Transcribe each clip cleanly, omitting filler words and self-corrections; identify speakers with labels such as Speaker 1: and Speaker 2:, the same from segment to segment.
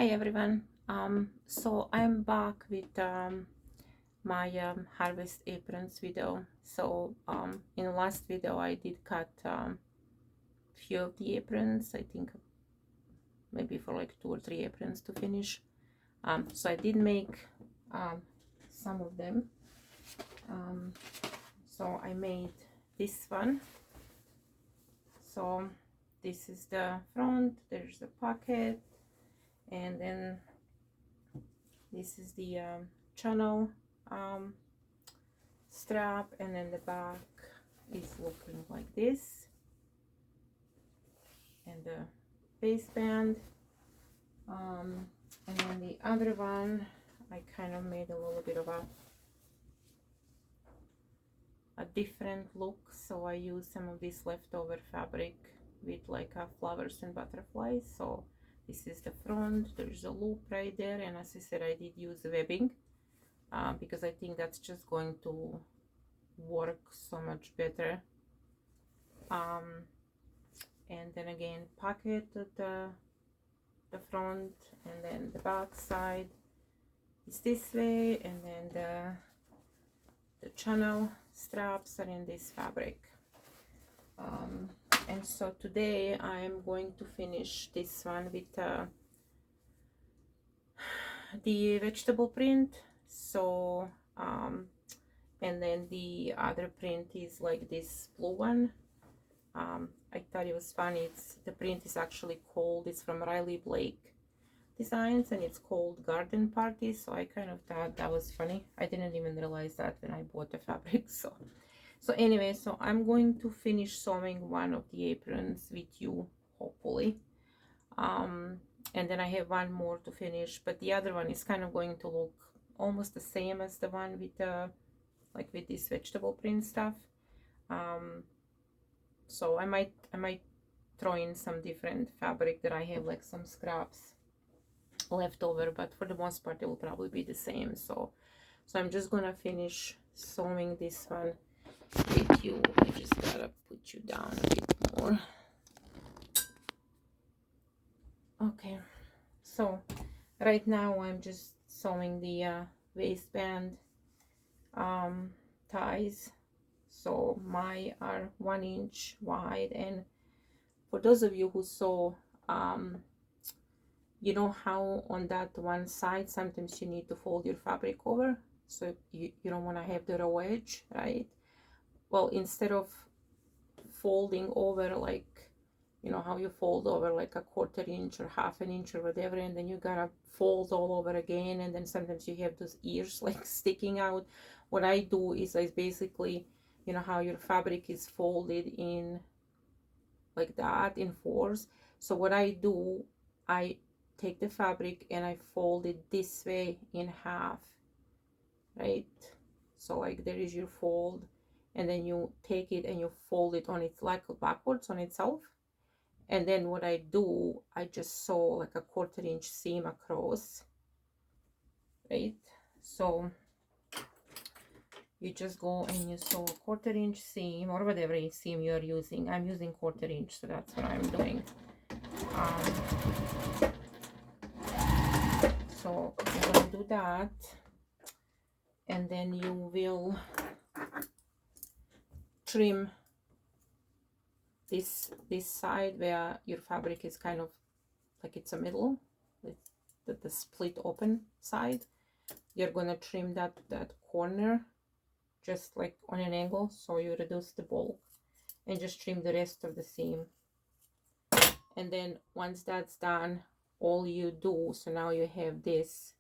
Speaker 1: Hi everyone. So I'm back with my harvest aprons video. So in the last video I did cut few of the aprons. I think maybe for like 2 or 3 aprons to finish. So I did make some of them. So I made this one. So this is the front. There's the pocket, and then this is the channel strap, and then the back is looking like this, and the waistband. And then the other one I kind of made a little bit of a different look, so I used some of this leftover fabric with like flowers and butterflies. So this is the front, there's a loop right there, and as I said, I did use webbing because I think that's just going to work so much better. And then again, pocket at the front, and then the back side is this way, and then the channel straps are in this fabric. And so today I am going to finish this one with the vegetable print. So and then the other print is like this blue one. I thought it was funny. The print is actually called, it's from Riley Blake Designs, and it's called Garden Party. So I kind of thought that was funny. I didn't even realize that when I bought the fabric. So anyway, so I'm going to finish sewing one of the aprons with you, hopefully. And then I have one more to finish, but the other one is kind of going to look almost the same as the one with the, like with this vegetable print stuff. So I might throw in some different fabric that I have, like some scraps left over, but for the most part it will probably be the same. So I'm just gonna finish sewing this one with you. I just gotta put you down a bit more. Okay, so right now I'm just sewing the waistband ties. So my are 1 inch wide, and for those of you who sew, you know how on that one side sometimes you need to fold your fabric over, so you don't want to have the raw edge, right? Well, instead of folding over, like, you know how you fold over like a 1/4 inch or 1/2 inch or whatever, and then you gotta fold all over again, and then sometimes you have those ears like sticking out. What I do is I basically, you know how your fabric is folded in like that in fours. So what I do, I take the fabric and I fold it this way in half, right? So like there is your fold, and then you take it and you fold it on its, like backwards on itself. And then what I do, I just sew like a 1/4 inch seam across, right? So you just go and you sew a 1/4 inch seam, or whatever seam you're using. I'm using 1/4 inch, so that's what I'm doing. So you're gonna do that, and then you will trim this side where your fabric is kind of like it's a middle, the split open side. You're gonna trim that corner just like on an angle, so you reduce the bulk, and just trim the rest of the seam. And then once that's done, all you do, so now you have this,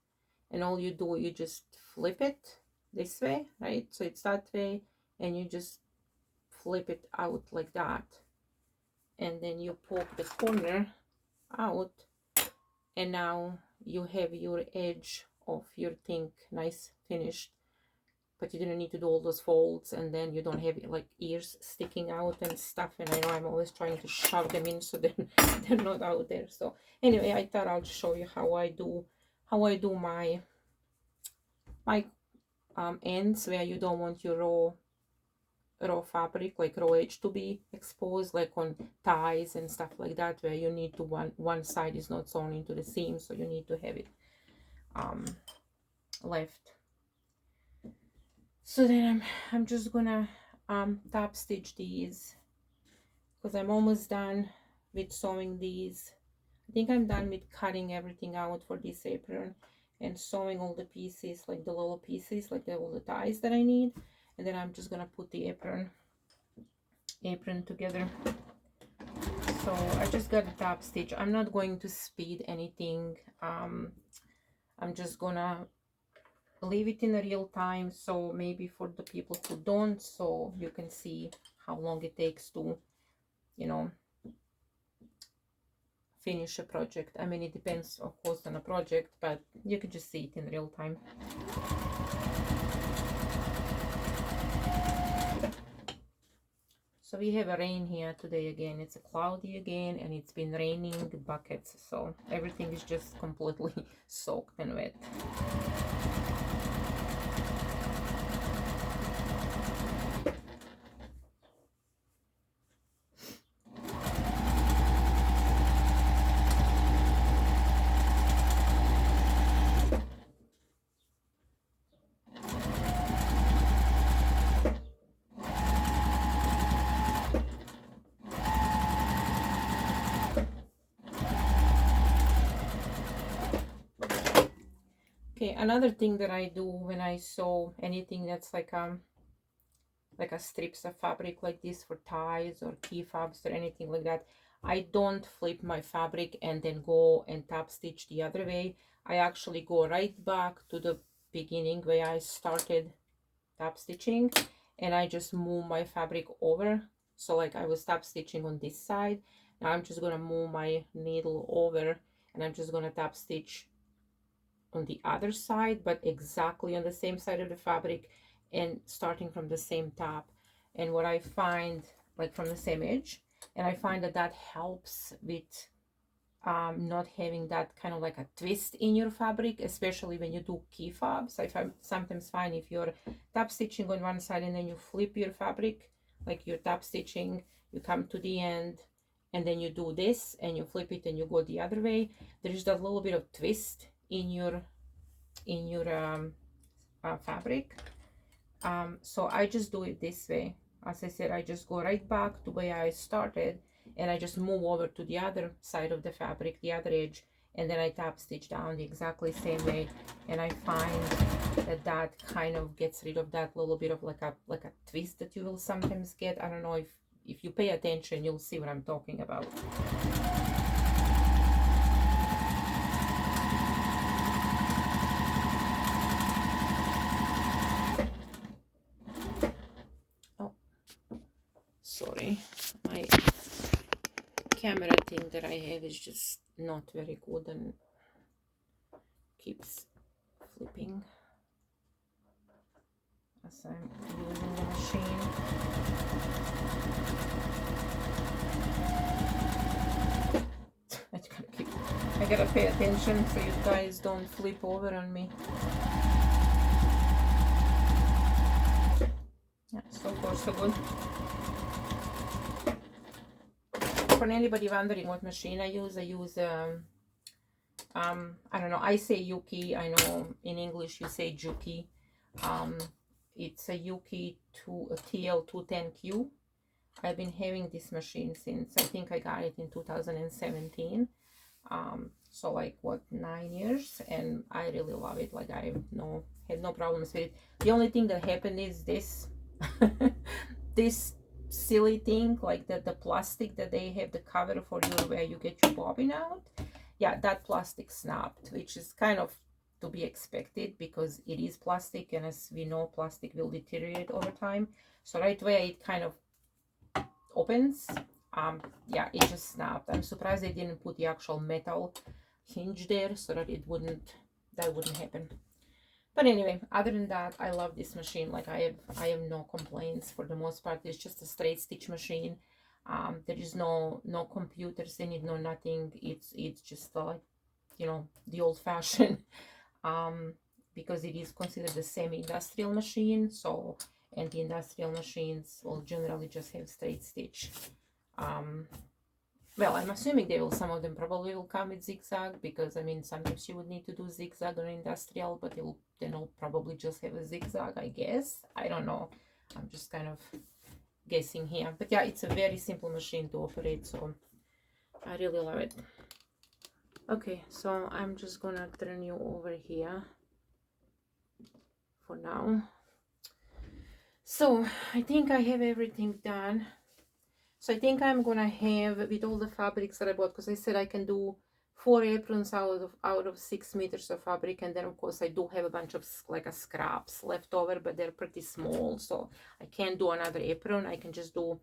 Speaker 1: and all you do, you just flip it this way, right? So it's that way, and you just flip it out like that, and then you poke the corner out, and now you have your edge of your thing nice finished. But you didn't need to do all those folds, and then you don't have like ears sticking out and stuff. And I know I'm always trying to shove them in so they're not out there. So anyway, I thought I'll show you how I do my ends where you don't want your raw raw fabric, like raw edge, to be exposed, like on ties and stuff like that, where you need to one side is not sewn into the seam, so you need to have it left. So then I'm just gonna top stitch these, because I'm almost done with sewing these. I think I'm done with cutting everything out for this apron and sewing all the pieces, like the little pieces, like all the ties that I need. And then I'm just gonna put the apron together. So I just got a top stitch. I'm not going to speed anything. I'm just gonna leave it in real time, so maybe for the people who don't, so you can see how long it takes to, you know, finish a project. I mean, it depends of course on a project, but you can just see it in real time. So we have a rain here today again. It's cloudy again, and it's been raining buckets, so everything is just completely soaked and wet. Okay, another thing that I do when I sew anything that's like a strips of fabric like this for ties or key fobs or anything like that, I don't flip my fabric and then go and top stitch the other way. I actually go right back to the beginning where I started top stitching, and I just move my fabric over. So like I was top stitching on this side, now I'm just gonna move my needle over, and I'm just gonna top stitch on the other side, but exactly on the same side of the fabric and starting from the same top. And what I find, like from the same edge, and I find that that helps with not having that kind of like a twist in your fabric, especially when you do key fobs. I sometimes find if you're top stitching on one side and then you flip your fabric, like you're top stitching, you come to the end, and then you do this and you flip it and you go the other way, there's that little bit of twist in your fabric. So I just do it this way. As I said, I just go right back to where I started, and I just move over to the other side of the fabric, the other edge, and then I top stitch down the exactly same way. And I find that that kind of gets rid of that little bit of like a twist that you will sometimes get. I don't know, if you pay attention, you'll see what I'm talking about. Sorry, my camera thing that I have is just not very good and keeps flipping as I'm using the machine. I gotta pay attention so you guys don't flip over on me. Yeah, so far so good. For anybody wondering what machine I use I don't know, I say Yuki, I know in English you say Juki. It's a Yuki TL210Q. I've been having this machine since, I think I got it in 2017. So like what, 9 years, and I really love it. Like I had no problems with it. The only thing that happened is this this silly thing, like the plastic that they have the cover for you where you get your bobbin out. Yeah, that plastic snapped, which is kind of to be expected because it is plastic, and as we know, plastic will deteriorate over time. So right where it kind of opens, yeah, it just snapped. I'm surprised they didn't put the actual metal hinge there so that that wouldn't happen. But anyway, other than that, I love this machine. Like I have no complaints for the most part. It's just a straight stitch machine. There is no computers in it, no nothing. It's just like, you know, the old-fashioned because it is considered a semi-industrial machine. So and the industrial machines will generally just have straight stitch. Well, I'm assuming they will, some of them probably will come with zigzag, because I mean sometimes you would need to do zigzag on industrial, but then it'll probably just have a zigzag, I guess. I don't know, I'm just kind of guessing here, but yeah, it's a very simple machine to operate, so I really love it. Okay, so I'm just gonna turn you over here for now. So I think I have everything done. So I think I'm gonna have, with all the fabrics that I bought, because I said I can do 4 aprons out of 6 meters of fabric, and then of course I do have a bunch of like a scraps left over, but they're pretty small, so I can't do another apron. I can just do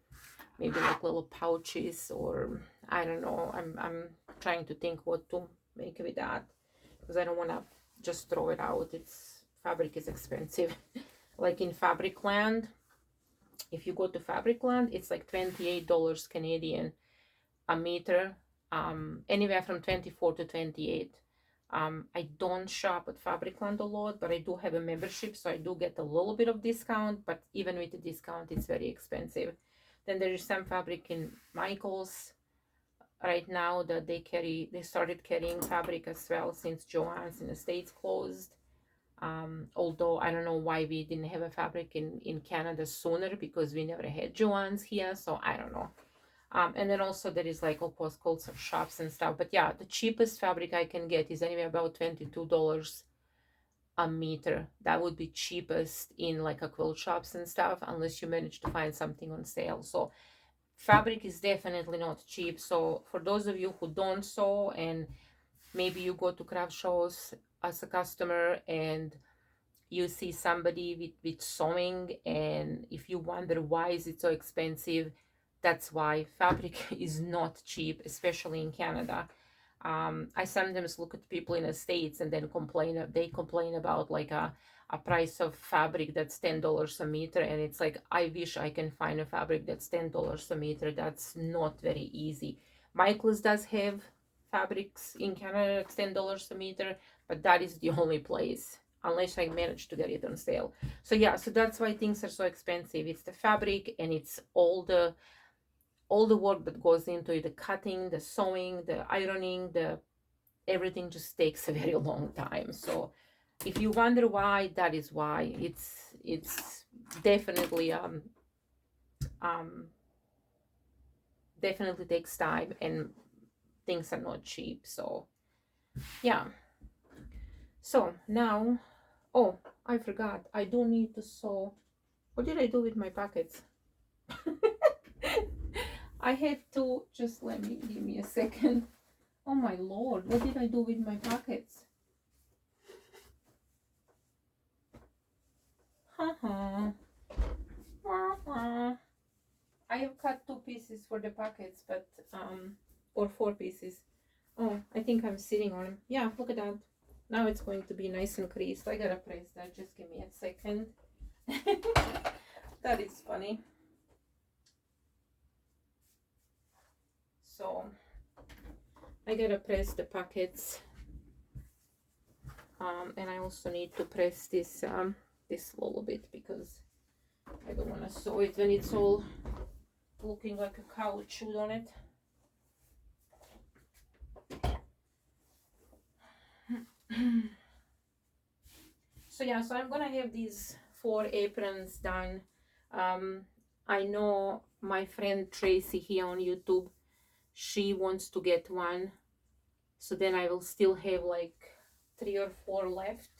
Speaker 1: maybe like little pouches, or I don't know. I'm trying to think what to make with that, because I don't want to just throw it out. Fabric is expensive. Like in Fabric Land, if you go to Fabric Land, it's like $28 Canadian a meter, anywhere from 24 to 28. I don't shop at Fabric Land a lot, but I do have a membership, so I do get a little bit of discount, but even with the discount, it's very expensive. Then there is some fabric in Michael's right now that they started carrying fabric as well, since Joann's in the States closed. Although I don't know why we didn't have a fabric in Canada sooner, because we never had Joann's here, so I don't know. And then also there is like all Costco shops and stuff, but yeah, the cheapest fabric I can get is anywhere about $22 a meter. That would be cheapest in like a quilt shops and stuff, unless you manage to find something on sale. So fabric is definitely not cheap. So for those of you who don't sew, and maybe you go to craft shows as a customer and you see somebody with sewing, and if you wonder why is it so expensive, that's why. Fabric is not cheap, especially in Canada. I sometimes look at people in the States and then they complain about like a price of fabric that's $10 a meter, and it's like, I wish I can find a fabric that's $10 a meter. That's not very easy. Michael's does have fabrics in Canada that's $10 a meter, but that is the only place, unless I manage to get it on sale. So yeah, so that's why things are so expensive. It's the fabric, and it's all the work that goes into it, the cutting, the sewing, the ironing, everything just takes a very long time. So if you wonder why, that is why. It's definitely definitely takes time, and things are not cheap. So yeah. So now, oh, I forgot, I do need to sew. What did I do with my pockets? I have to, just give me a second. Oh my lord, what did I do with my pockets? Haha. I have cut 2 pieces for the pockets, but or 4 pieces. Oh, I think I'm sitting on them. Yeah, look at that. Now it's going to be nice and creased. I gotta press that. Just give me a second. That is funny. So I gotta press the pockets, and I also need to press this this little bit, because I don't want to sew it when it's all looking like a cow chewed on it. So yeah, so I'm gonna have these 4 aprons done. I know my friend Tracy here on YouTube, she wants to get one, so then I will still have like 3 or 4 left.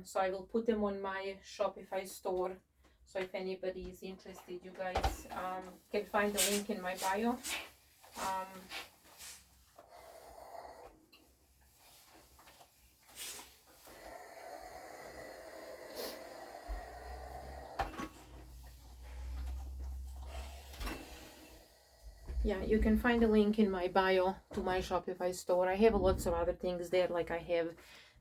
Speaker 1: So I will put them on my Shopify store. So if anybody is interested, you guys can find the link in my bio. Yeah, you can find a link in my bio to my Shopify store. I have lots of other things there, like I have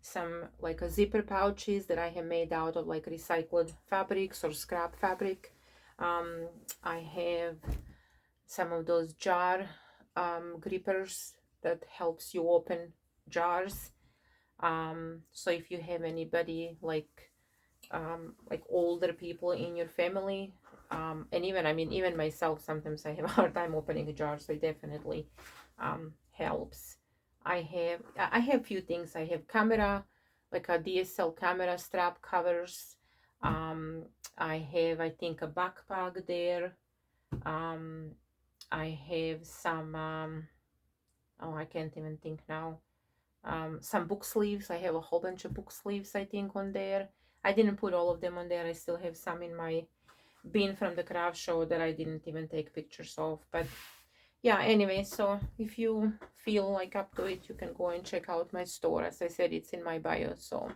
Speaker 1: some like a zipper pouches that I have made out of like recycled fabrics or scrap fabric. I have some of those jar grippers that helps you open jars. So if you have anybody like like older people in your family. And even, I mean, even myself, sometimes I have a hard time opening a jar, so it definitely helps. I have few things. I have camera, like a DSL camera strap covers. Um, I have, I think, a backpack there. Um, I have some, oh, I can't even think now. Some book sleeves. I have a whole bunch of book sleeves, I think, on there. I didn't put all of them on there. I still have some in my bin from the craft show that I didn't even take pictures of. But yeah, anyway, so if you feel like up to it, you can go and check out my store. As I said, it's in my bio. So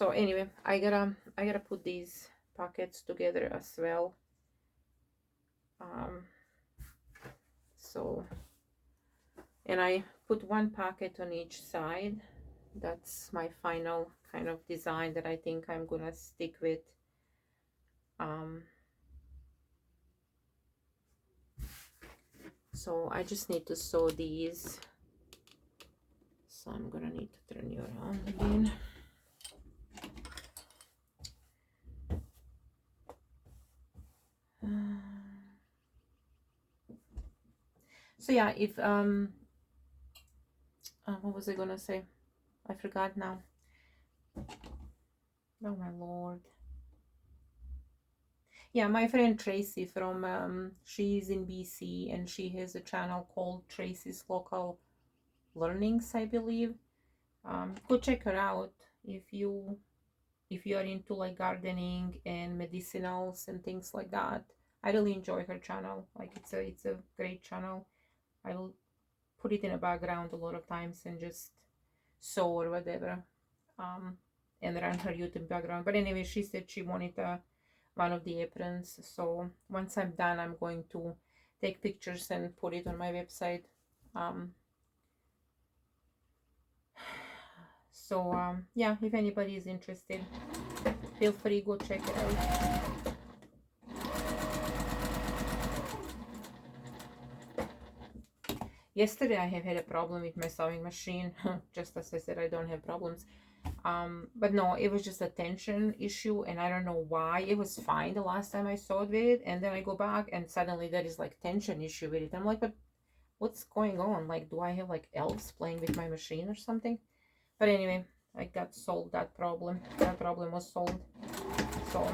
Speaker 1: anyway, I gotta put these pockets together as well. Um, so and I put one pocket on each side. That's my final kind of design that I think I'm gonna stick with. Um, so I just need to sew these. So I'm gonna need to turn you around again. So yeah, if what was I gonna say? I forgot now. Oh my lord. Yeah, my friend Tracy from she's in BC and she has a channel called Tracy's Local Learnings, I believe. Go check her out if you are into like gardening and medicinals and things like that. I really enjoy her channel. Like it's a great channel. I will put it in a background a lot of times and just sew or whatever, um, and run her YouTube background. But anyway, she said she wanted one of the aprons. So once I'm done, I'm going to take pictures and put it on my website. Um, yeah, if anybody is interested, feel free, go check it out. Yesterday I have had a problem with my sewing machine. Just as I said, I don't have problems. But no, it was just a tension issue and I don't know why. It was fine the last time I sewed with it, and then I go back and suddenly there is like tension issue with it. I'm like, but what's going on? Like, do I have like elves playing with my machine or something? But anyway, I got solved that problem. That problem was solved. So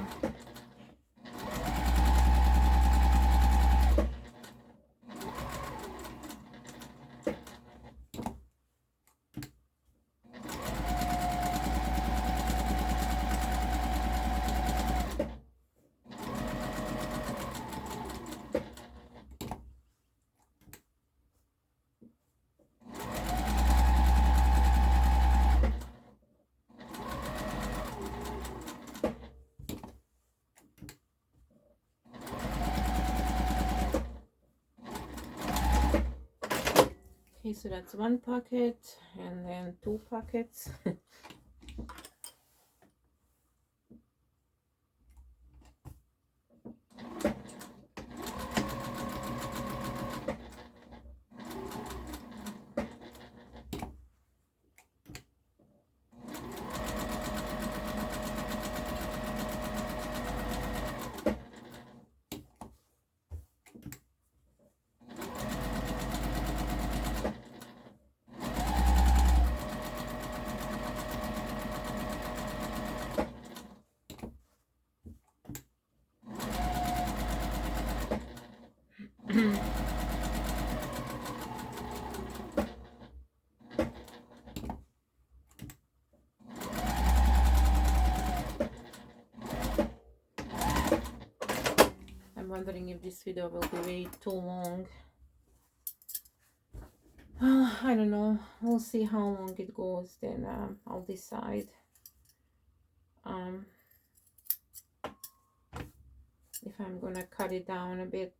Speaker 1: okay, so that's one pocket and then two pockets. I'm wondering if this video will be way too long. I don't know. We'll see how long it goes, then I'll decide if I'm gonna cut it down a bit.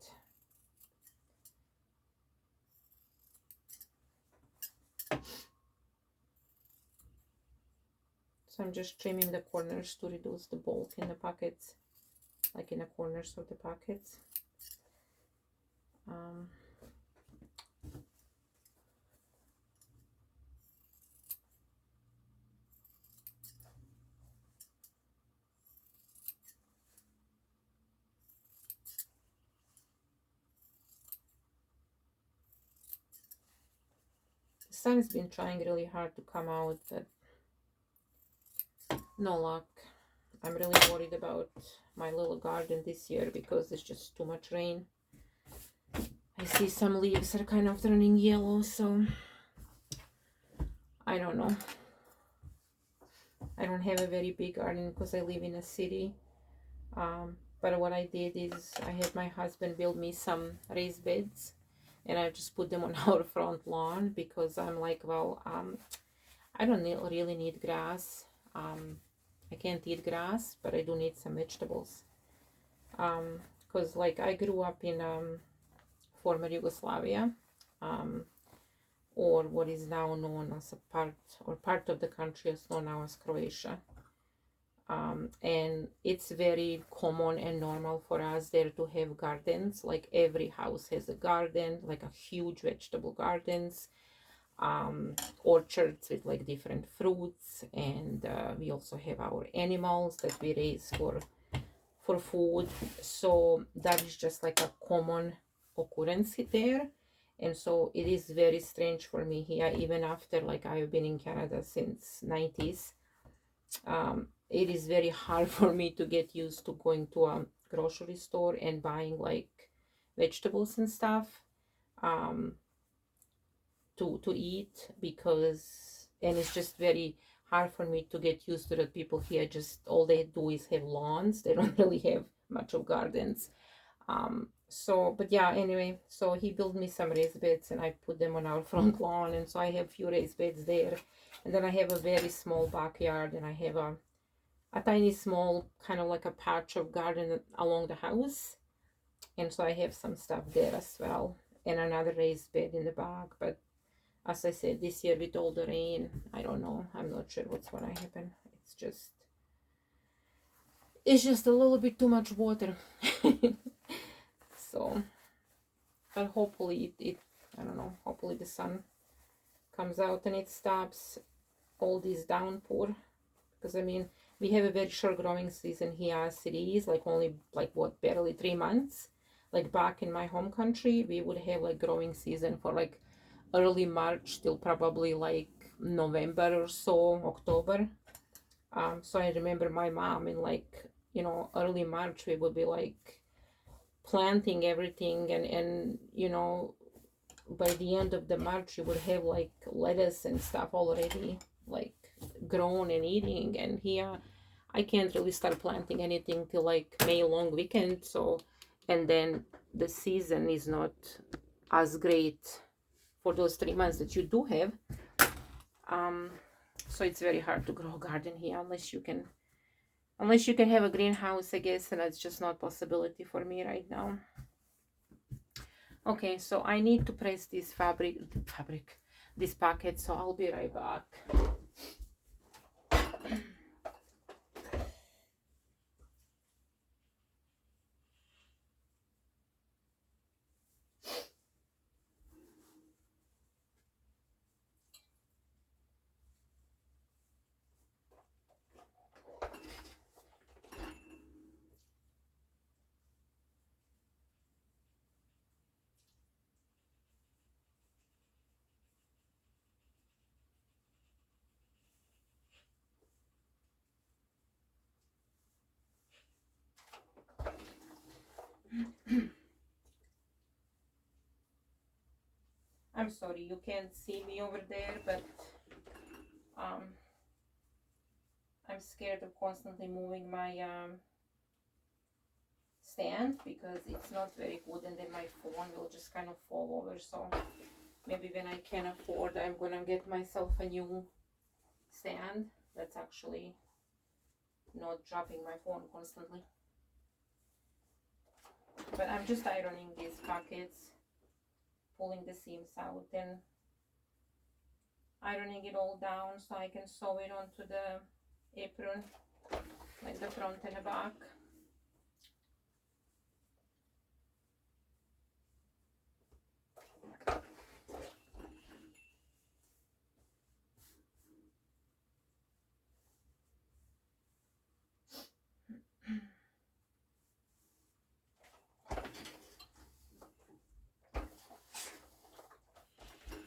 Speaker 1: So I'm just trimming the corners to reduce the bulk in the pockets, like in the corners of the pockets. sun's been trying really hard to come out, but no luck. I'm really worried about my little garden this year because there's just too much rain. I see some leaves are kind of turning yellow, so I don't know. I don't have a very big garden because I live in a city. But what I did is I had my husband build me some raised beds, and I just put them on our front lawn because I'm like, well, I don't really need grass. I can't eat grass, but I do need some vegetables. Because like I grew up in former Yugoslavia, or what is now known as a part of the country is known now as Croatia. And it's very common and normal for us there to have gardens. Like every house has a garden, like a huge vegetable gardens, orchards with like different fruits, and we also have our animals that we raise for food. So that is just like a common occurrence there. And so it is very strange for me here, even after like I've been in Canada since 90s. It is very hard for me to get used to going to a grocery store and buying like vegetables and stuff to eat, because, and it's just very hard for me to get used to that people here just all they do is have lawns. They don't really have much of gardens. So but yeah, anyway, so he built me some raised beds and I put them on our front lawn, and so I have few raised beds there. And then I have a very small backyard, and I have a tiny small kind of like a patch of garden along the house, and so I have some stuff there as well, and another raised bed in the back. But as I said, this year with all the rain, I don't know, I'm not sure what's gonna happen. It's just a little bit too much water. So but hopefully it I don't know, hopefully the sun comes out and it stops all this downpour, because I mean we have a very short growing season here as it is, like only like what, barely 3 months. Like back in my home country we would have like growing season for like early March till probably like November or so, October. So I remember my mom in like, you know, early March we would be like planting everything, and you know, by the end of the March you would have like lettuce and stuff already like grown and eating. And here I can't really start planting anything till like May long weekend. So, and then the season is not as great for those 3 months that you do have. So it's very hard to grow a garden here unless you can have a greenhouse, I guess, and that's just not a possibility for me right now. Okay, so I need to press this this packet, so I'll be right back. I'm sorry you can't see me over there, but I'm scared of constantly moving my stand because it's not very good, and then my phone will just kind of fall over. So maybe when I can afford, I'm gonna get myself a new stand that's actually not dropping my phone constantly. But I'm just ironing these pockets, pulling the seams out and ironing it all down so I can sew it onto the apron, like the front and the back.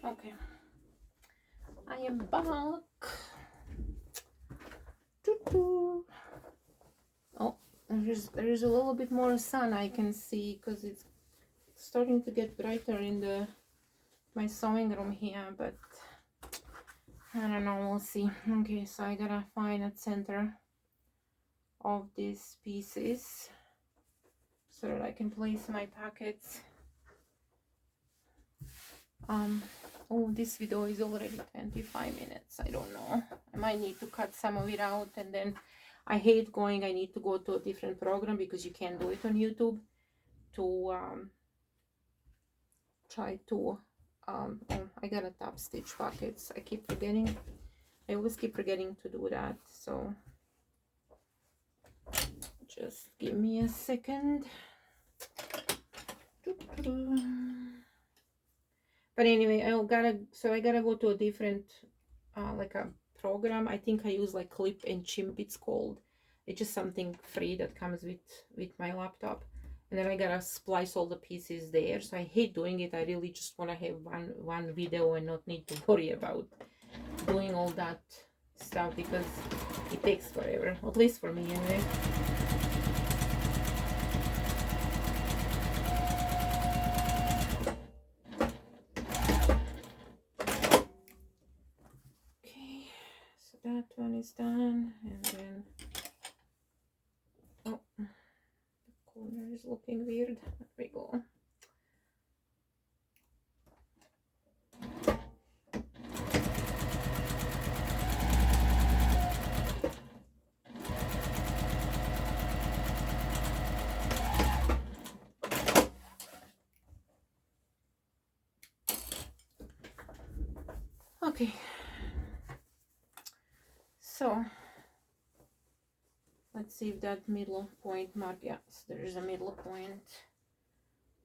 Speaker 1: Okay, I'm back. Oh, there's a little bit more sun I can see because it's starting to get brighter in my sewing room here, but I don't know, we'll see. Okay, so I gotta find a center of these pieces so that I can place my pockets. Oh, this video is already 25 minutes. I don't know, I might need to cut some of it out, and then I hate going, I need to go to a different program because you can't do it on YouTube to try to oh, I gotta top stitch pockets. I keep forgetting, I always keep forgetting to do that, so just give me a second. But anyway, I gotta go to a different like a program. I think I use like Clip and Chimp, it's called. It's just something free that comes with my laptop, and then I gotta splice all the pieces there. So I hate doing it. I really just want to have one video and not need to worry about doing all that stuff because it takes forever, at least for me anyway. That one is done, and then oh, the corner is looking weird. There we go. Okay, so let's see if that middle point mark, yes, there is a middle point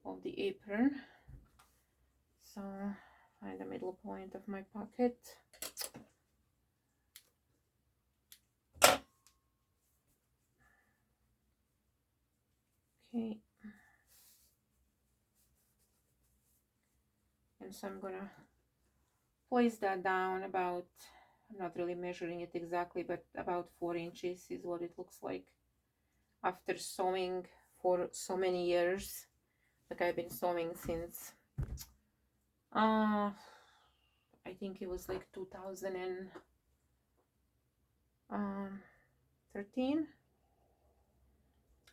Speaker 1: of the apron. So find the middle point of my pocket. Okay, and so I'm gonna place that down about, I'm not really measuring it exactly, but about 4 inches is what it looks like after sewing for so many years. Like I've been sewing since I think it was like 2013.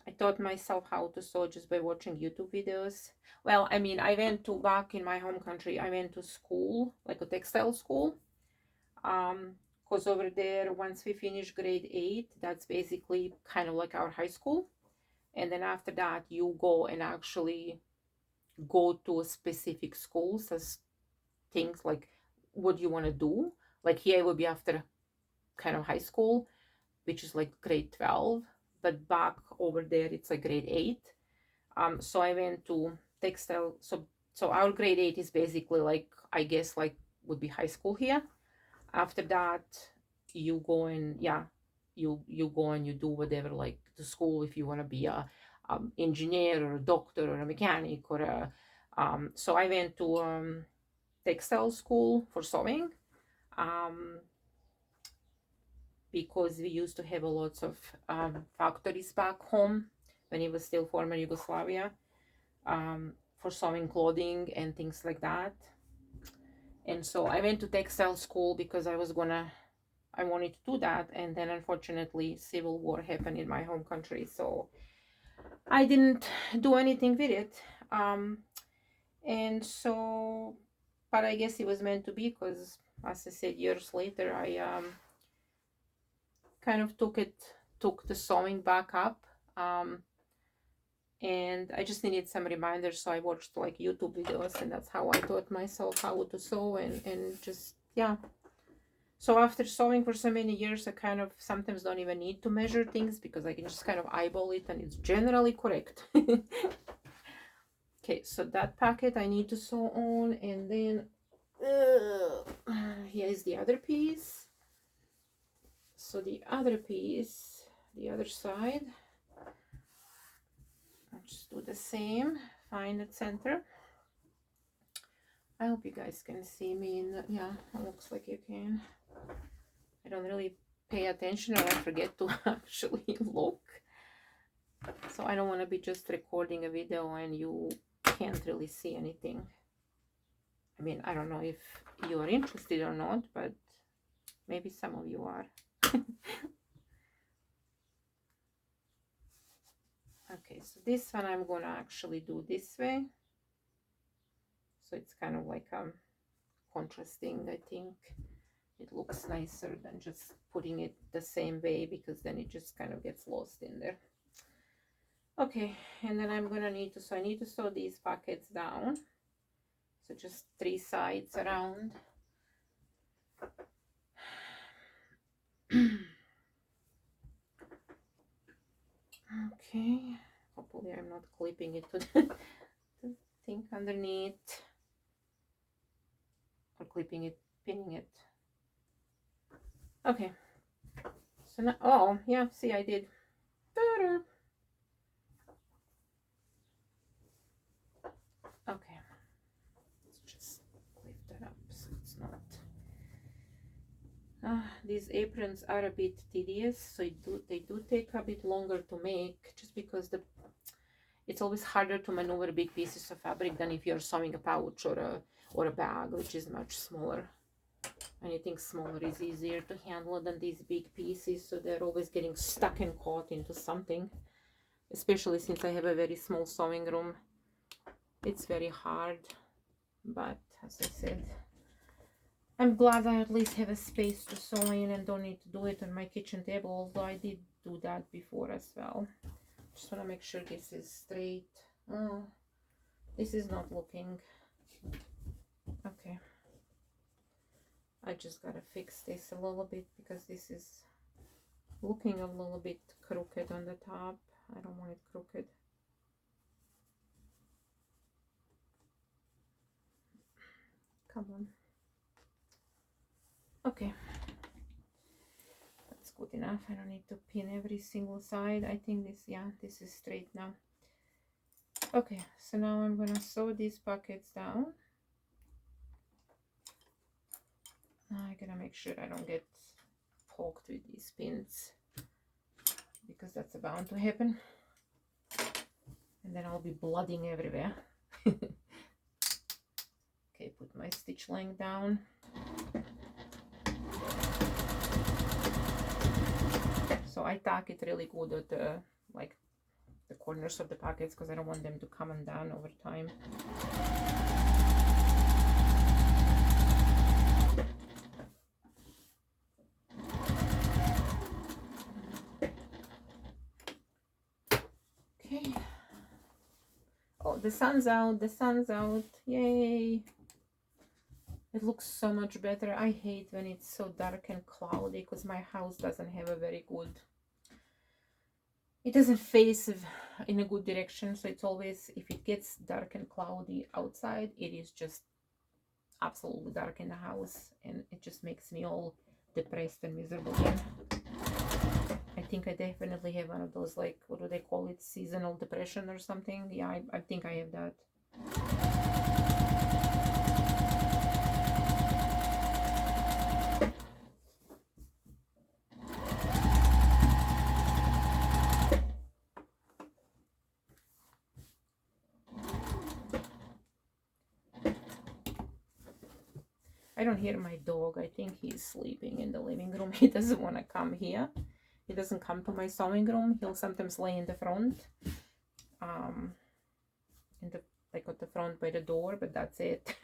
Speaker 1: I taught myself how to sew just by watching YouTube videos. Well, I mean, I went to, back in my home country, I went to school, like a textile school. Because over there, once we finish grade 8, that's basically kind of like our high school. And then after that, you go and actually go to a specific schools as things like what you want to do. Like here it would be after kind of high school, which is like grade 12, but back over there it's like grade 8. So I went to textile, so our grade 8 is basically like, I guess, like would be high school here. After that you go and you go and you do whatever, like the school, if you want to be a engineer or a doctor or a mechanic or a so I went to textile school for sewing, because we used to have a lots of factories back home when it was still former Yugoslavia, for sewing clothing and things like that. And so I went to textile school because I wanted to do that, and then unfortunately civil war happened in my home country, so I didn't do anything with it. And so, but I guess it was meant to be, because as I said, years later I kind of took the sewing back up, and I just needed some reminders, so I watched like YouTube videos, and that's how I taught myself how to sew, and just, yeah. So after sewing for so many years, I kind of sometimes don't even need to measure things because I can just kind of eyeball it and it's generally correct. Okay, so that pocket I need to sew on, and then here is the other piece. So the other piece, the other side, I'll just do the same. Find the center. I hope you guys can see me in the, yeah, it looks like you can. I don't really pay attention, or I forget to actually look. So I don't want to be just recording a video and you can't really see anything. I mean, I don't know if you are interested or not, but maybe some of you are. Okay, so this one I'm gonna actually do this way. So it's kind of like contrasting, I think. It looks nicer than just putting it the same way, because then it just kind of gets lost in there. Okay, and then I'm gonna need to, so I need to sew these pockets down. So just 3 sides around. Okay, hopefully I'm not clipping it to the thing underneath, or clipping it, pinning it. Okay, so now, oh yeah, see, I did. Okay, let's just lift that up so it's not. These aprons are a bit tedious, so they do take a bit longer to make, just because it's always harder to maneuver big pieces of fabric than if you're sewing a pouch or a bag, which is much smaller. Anything smaller is easier to handle than these big pieces, so they're always getting stuck and caught into something. Especially since I have a very small sewing room, it's very hard. But as I said, I'm glad I at least have a space to sew in and don't need to do it on my kitchen table, although I did do that before as well. Just want to make sure this is straight. Oh, this is not looking okay. I just gotta fix this a little bit, because this is looking a little bit crooked on the top. I don't want it crooked. Come on. Okay, that's good enough. I don't need to pin every single side. I think this, yeah, this is straight now. Okay, so now I'm gonna sew these pockets down. I gotta make sure I don't get poked with these pins, because that's bound to happen, and then I'll be blooding everywhere. Okay, put my stitch length down. So I tack it really good at the, like, the corners of the pockets, because I don't want them to come undone over time. Okay. Oh, the sun's out, the sun's out. Yay. It looks so much better. I hate when it's so dark and cloudy, because my house doesn't have a very good, it doesn't face in a good direction. So it's always, if it gets dark and cloudy outside, it is just absolutely dark in the house, and it just makes me all depressed and miserable again. I think I definitely have one of those, like, what do they call it, seasonal depression or something. Yeah, I think I have that. I don't hear my dog. I think he's sleeping in the living room. He doesn't want to come here. He doesn't come to my sewing room. He'll sometimes lay in the front, like at the front by the door, but that's it.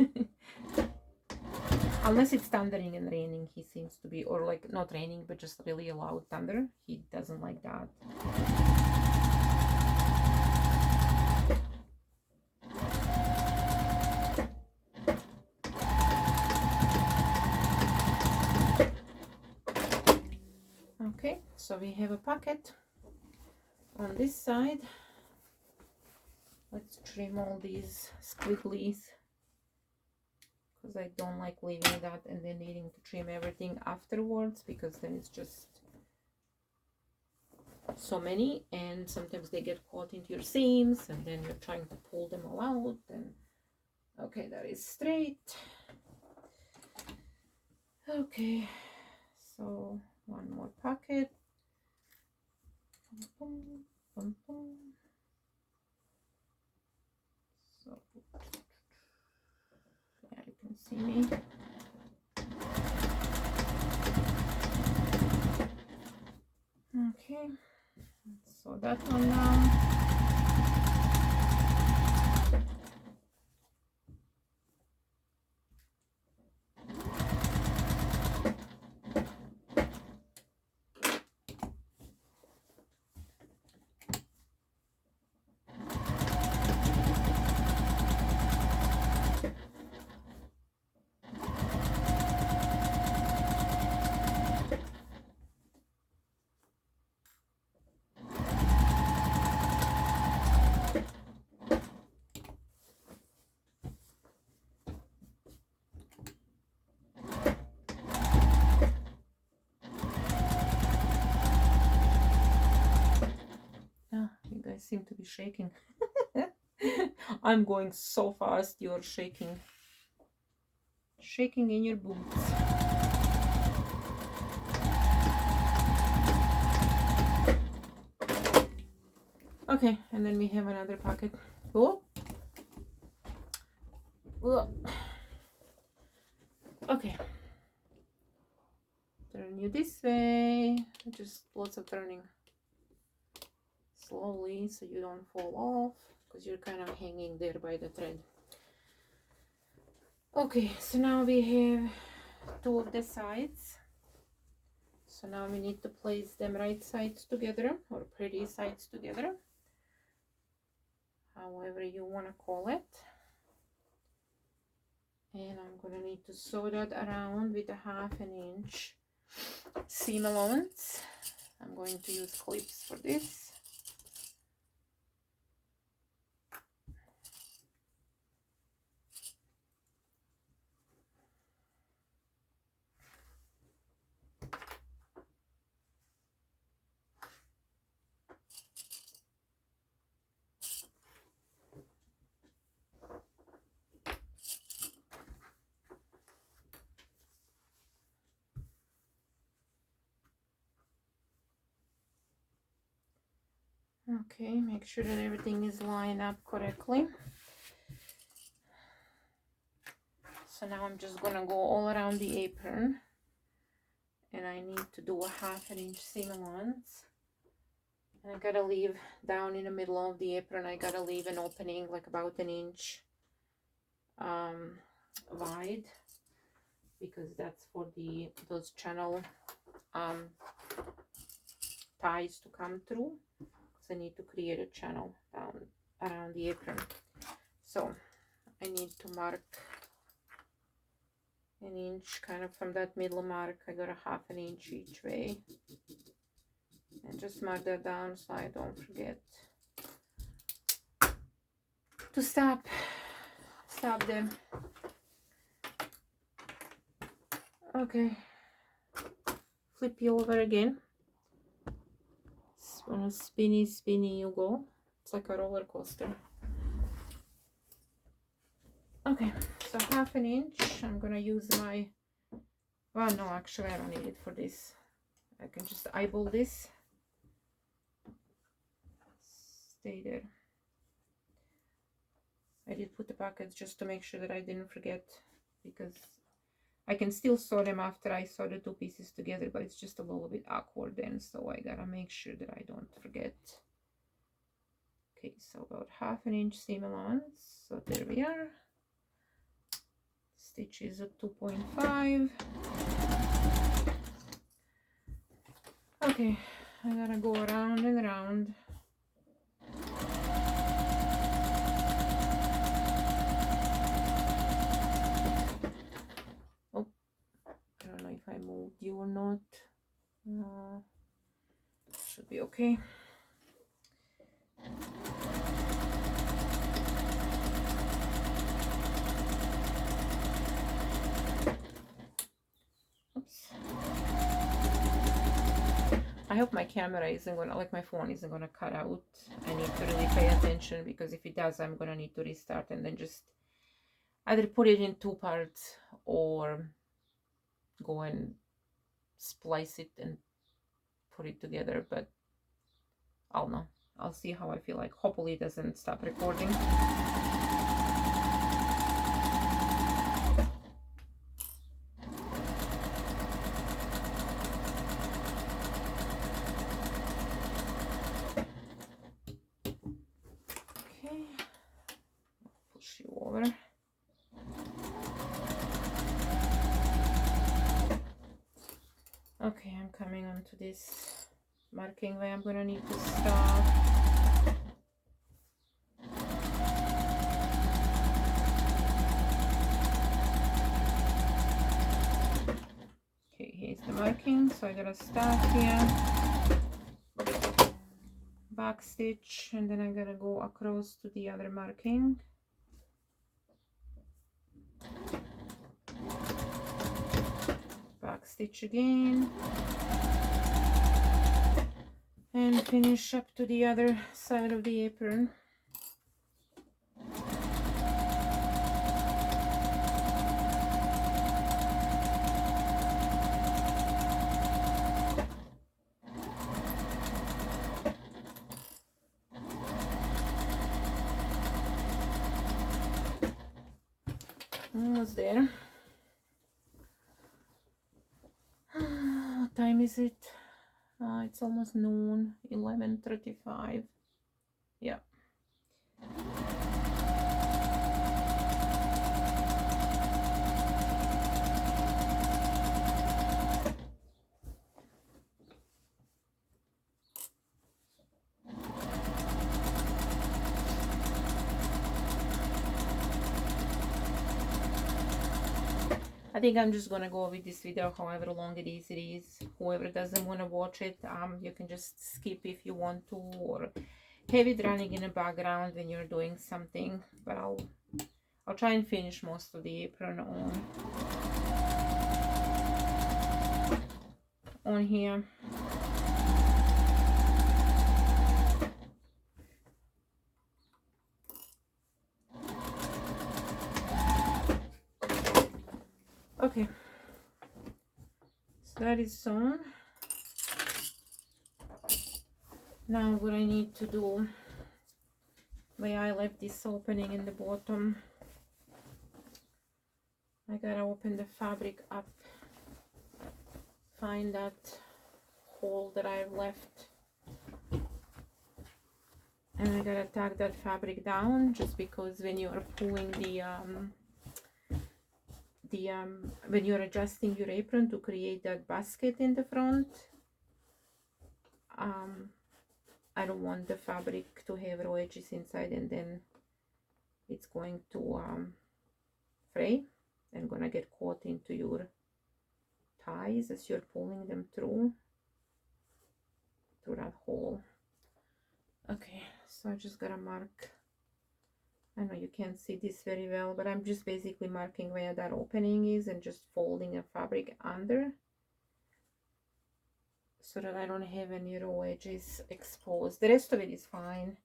Speaker 1: Unless it's thundering and raining, he seems to be, or like not raining, but just really loud thunder. He doesn't like that. Okay, so we have a pocket on this side. Let's trim all these squigglies, because I don't like leaving that and then needing to trim everything afterwards, because then it's just so many, and sometimes they get caught into your seams, and then you're trying to pull them all out, and Okay, that is straight. Okay, so one more pocket. Boom, boom, boom. So yeah, you can see me. Okay, so that one now. Ah, you guys seem to be shaking. I'm going so fast, you're shaking. Shaking in your boots. Okay, and then we have another pocket. Oh. Oh. Okay. Turn you this way. Just lots of turning. Slowly so you don't fall off, because you're kind of hanging there by the thread. Okay, so now we have two of the sides. So now we need to place them right sides together, or pretty sides together, however you want to call it. And I'm gonna need to sew that around with a 1/2 inch seam allowance. I'm going to use clips for this. Okay, make sure that everything is lined up correctly. So now I'm just gonna go all around the apron, and I need to do a 1/2 inch seam allowance. And I gotta leave down in the middle of the apron, I gotta leave an opening like about 1 inch wide, because that's for those channel ties to come through, because I need to create a channel down around the apron. So I need to mark 1 inch kind of from that middle mark. I got a 1/2 inch each way, and just mark that down so I don't forget to stop them. Okay, flip you over again. On a spinny you go. It's like a roller coaster. Okay, so 1/2 inch. I'm gonna use my, well, no, actually I don't need it for this. I can just eyeball this. Stay there. I did put the pockets just to make sure that I didn't forget, because I can still sew them after I sew the two pieces together, but it's just a little bit awkward then, so I gotta make sure that I don't forget. Okay, so about 1/2 inch seam allowance. So there we are. Stitch is at 2.5. Okay, I gotta go around and around. Oh, I don't know if I moved you or not. Should be okay. Oops. I hope my camera isn't gonna, like my phone isn't gonna cut out. I need to really pay attention, because if it does, I'm gonna need to restart and then just either put it in 2 parts or go and splice it and put it together, but I don't know. I'll see how I feel like. Hopefully it doesn't stop recording. Okay, push you over. Okay, I'm coming on to this marking where I'm gonna need to start. Okay, here's the marking, so I gotta start here, back stitch, and then I'm gonna go across to the other marking. Back stitch again, and finish up to the other side of the apron. Almost there. What time is it? It's almost noon, 11:35. Yeah. I think I'm just gonna go with this video however long it is. Whoever doesn't want to watch it, you can just skip if you want to, or have it running in the background when you're doing something. But I'll try and finish most of the apron on here. Okay, so that is sewn. Now what I need to do, where I left this opening in the bottom, I gotta open the fabric up, find that hole that I left, and I gotta tack that fabric down, just because when you are pulling when you're adjusting your apron to create that basket in the front, I don't want the fabric to have raw edges inside, and then it's going to fray and gonna get caught into your ties as you're pulling them through that hole. Okay, so I just gotta mark. I know you can't see this very well, but I'm just basically marking where that opening is and just folding a fabric under, so that I don't have any raw edges exposed. The rest of it is fine,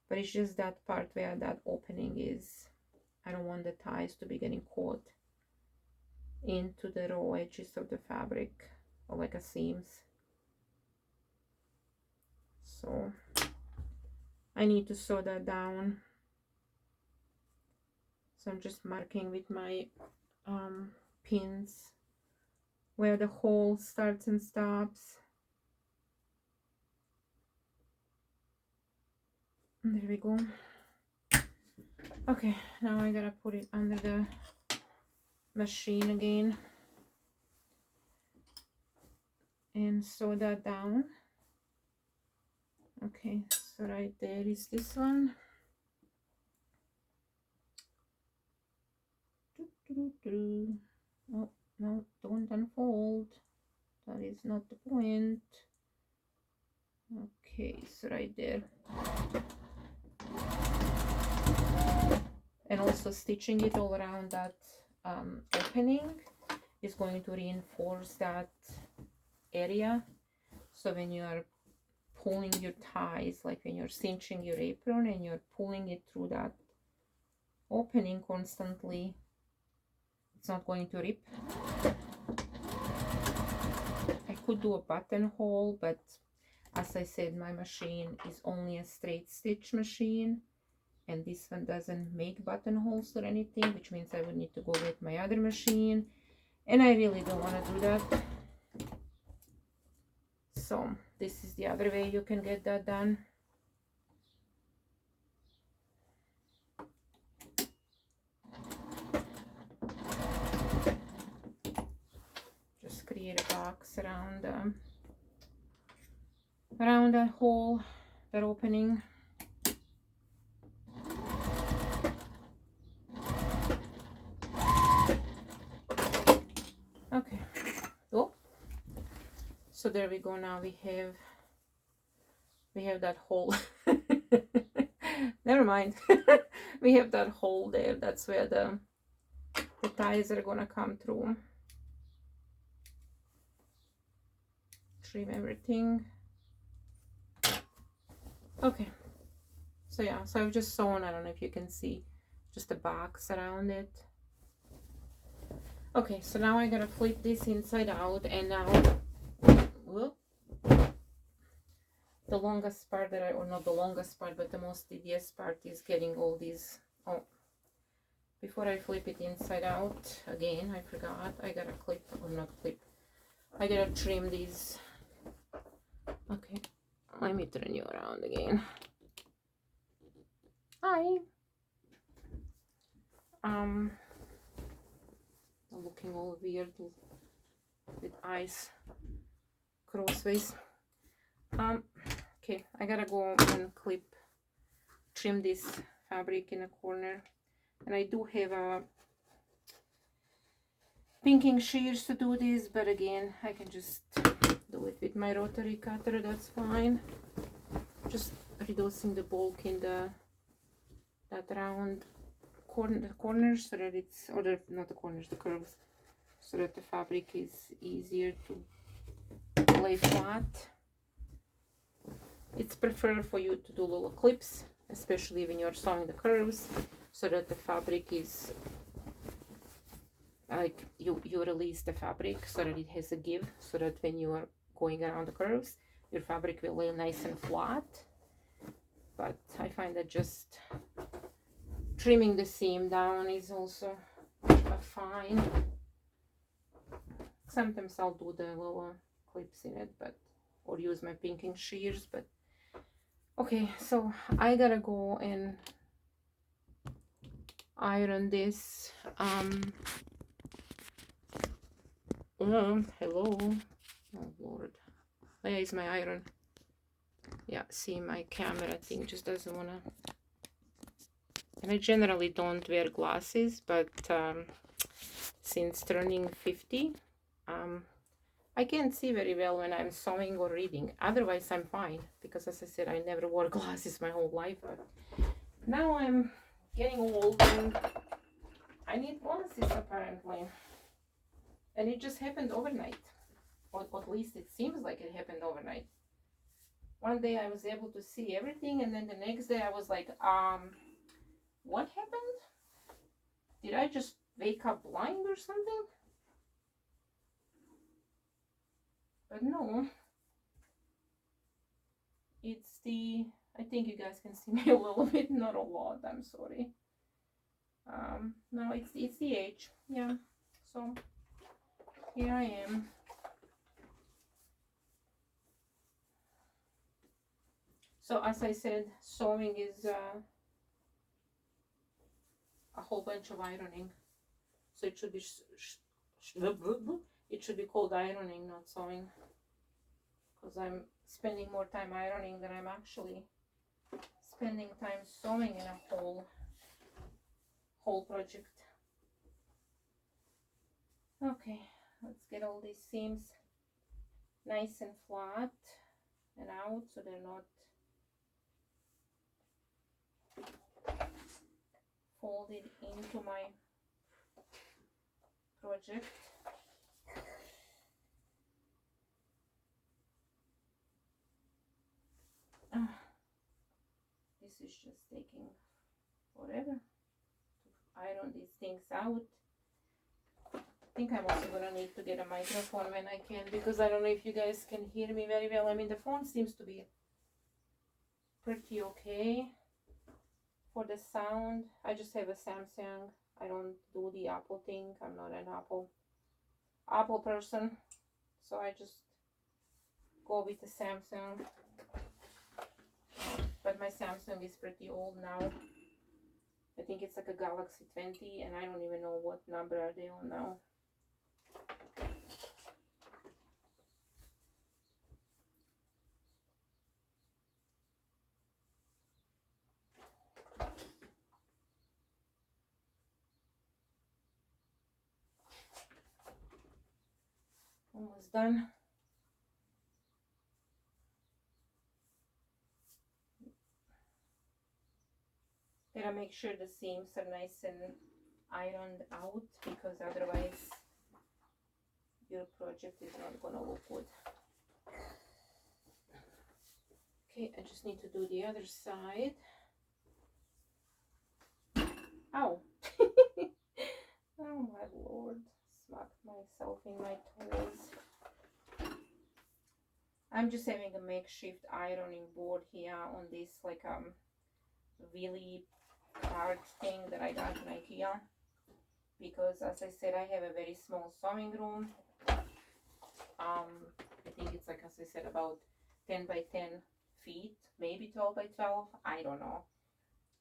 Speaker 1: but it's just that part where that opening is. I don't want the ties to be getting caught into the raw edges of the fabric, or like a seams. So I need to sew that down. So I'm just marking with my pins where the hole starts and stops. And there we go. Okay, now I gotta put it under the machine again and sew that down. Okay, so right there is this one. Oh, no, don't unfold. That is not the point. Okay, so right there. And also stitching it all around that opening is going to reinforce that area. So when you are pulling your ties, like when you're cinching your apron and you're pulling it through that opening constantly, it's not going to rip. I could do a buttonhole, but as I said, my machine is only a straight stitch machine, and this one doesn't make buttonholes or anything, which means I would need to go with my other machine, and I really don't want to do that. So this is the other way you can get that done. Just create a box around that hole, that opening. Okay. Oh, so there we go. Now we have that hole. Never mind. We have that hole there. That's where the ties are gonna come through. Trim everything. Okay. So yeah, so I've just sewn, I don't know if you can see, just a box around it. Okay, so now I gotta flip this inside out, and now, whoop, the longest part that or not the longest part, but the most tedious part is getting all these. Oh, before I flip it inside out again, I forgot, I gotta clip, or not clip, I gotta trim these. Okay, let me turn you around again. Hi. I'm looking all weird with eyes crossways. Okay, I gotta go and trim this fabric in a corner, and I do have a pinking shears to do this, but again, I can just do it with my rotary cutter. That's fine. Just reducing the bulk in that round corners, so that it's, or not the corners, the curves, so that the fabric is easier to lay flat. It's preferred for you to do little clips, especially when you're sewing the curves, so that the fabric is like you release the fabric so that it has a give, so that when you are going around the curves, your fabric will lay nice and flat. But I find that just trimming the seam down is also fine. Sometimes I'll do the little clips in it, but or use my pinking shears. But okay, so I gotta go and iron this. Hello. Oh Lord, where is my iron? Yeah, see, my camera thing just doesn't wanna. And I generally don't wear glasses, but since turning 50, I can't see very well when I'm sewing or reading. Otherwise, I'm fine, because as I said, I never wore glasses my whole life. But now I'm getting old and I need glasses apparently. And it just happened overnight. Or at least it seems like it happened overnight. One day I was able to see everything, and then the next day I was like, what happened? Did I just wake up blind or something? But no. It's the, I think you guys can see me a little bit, not a lot, I'm sorry. No, it's the age, yeah. So here I am. So as I said, sewing is a whole bunch of ironing. So it should be called ironing, not sewing, because I'm spending more time ironing than I'm actually spending time sewing in a whole project. Okay, let's get all these seams nice and flat and out, so they're not folded into my project. This is just taking forever iron these things out. I think I'm also gonna need to get a microphone when I can, because I don't know if you guys can hear me very well. I mean, the phone seems to be pretty okay for the sound. I just have a Samsung. I don't do the Apple thing. I'm not an Apple person, so I just go with the Samsung. But my Samsung is pretty old now. I think it's like a Galaxy 20, and I don't even know what number are they on now. Almost done. Gotta make sure the seams are nice and ironed out, because otherwise your project is not gonna look good. Okay, I just need to do the other side. Ow! Oh my lord, smacked myself in my toes. I'm just having a makeshift ironing board here on this like really hard thing that I got in IKEA, because as I said, I have a very small sewing room. I think it's like, as I said, about 10 by 10 feet, maybe 12 by 12, I don't know.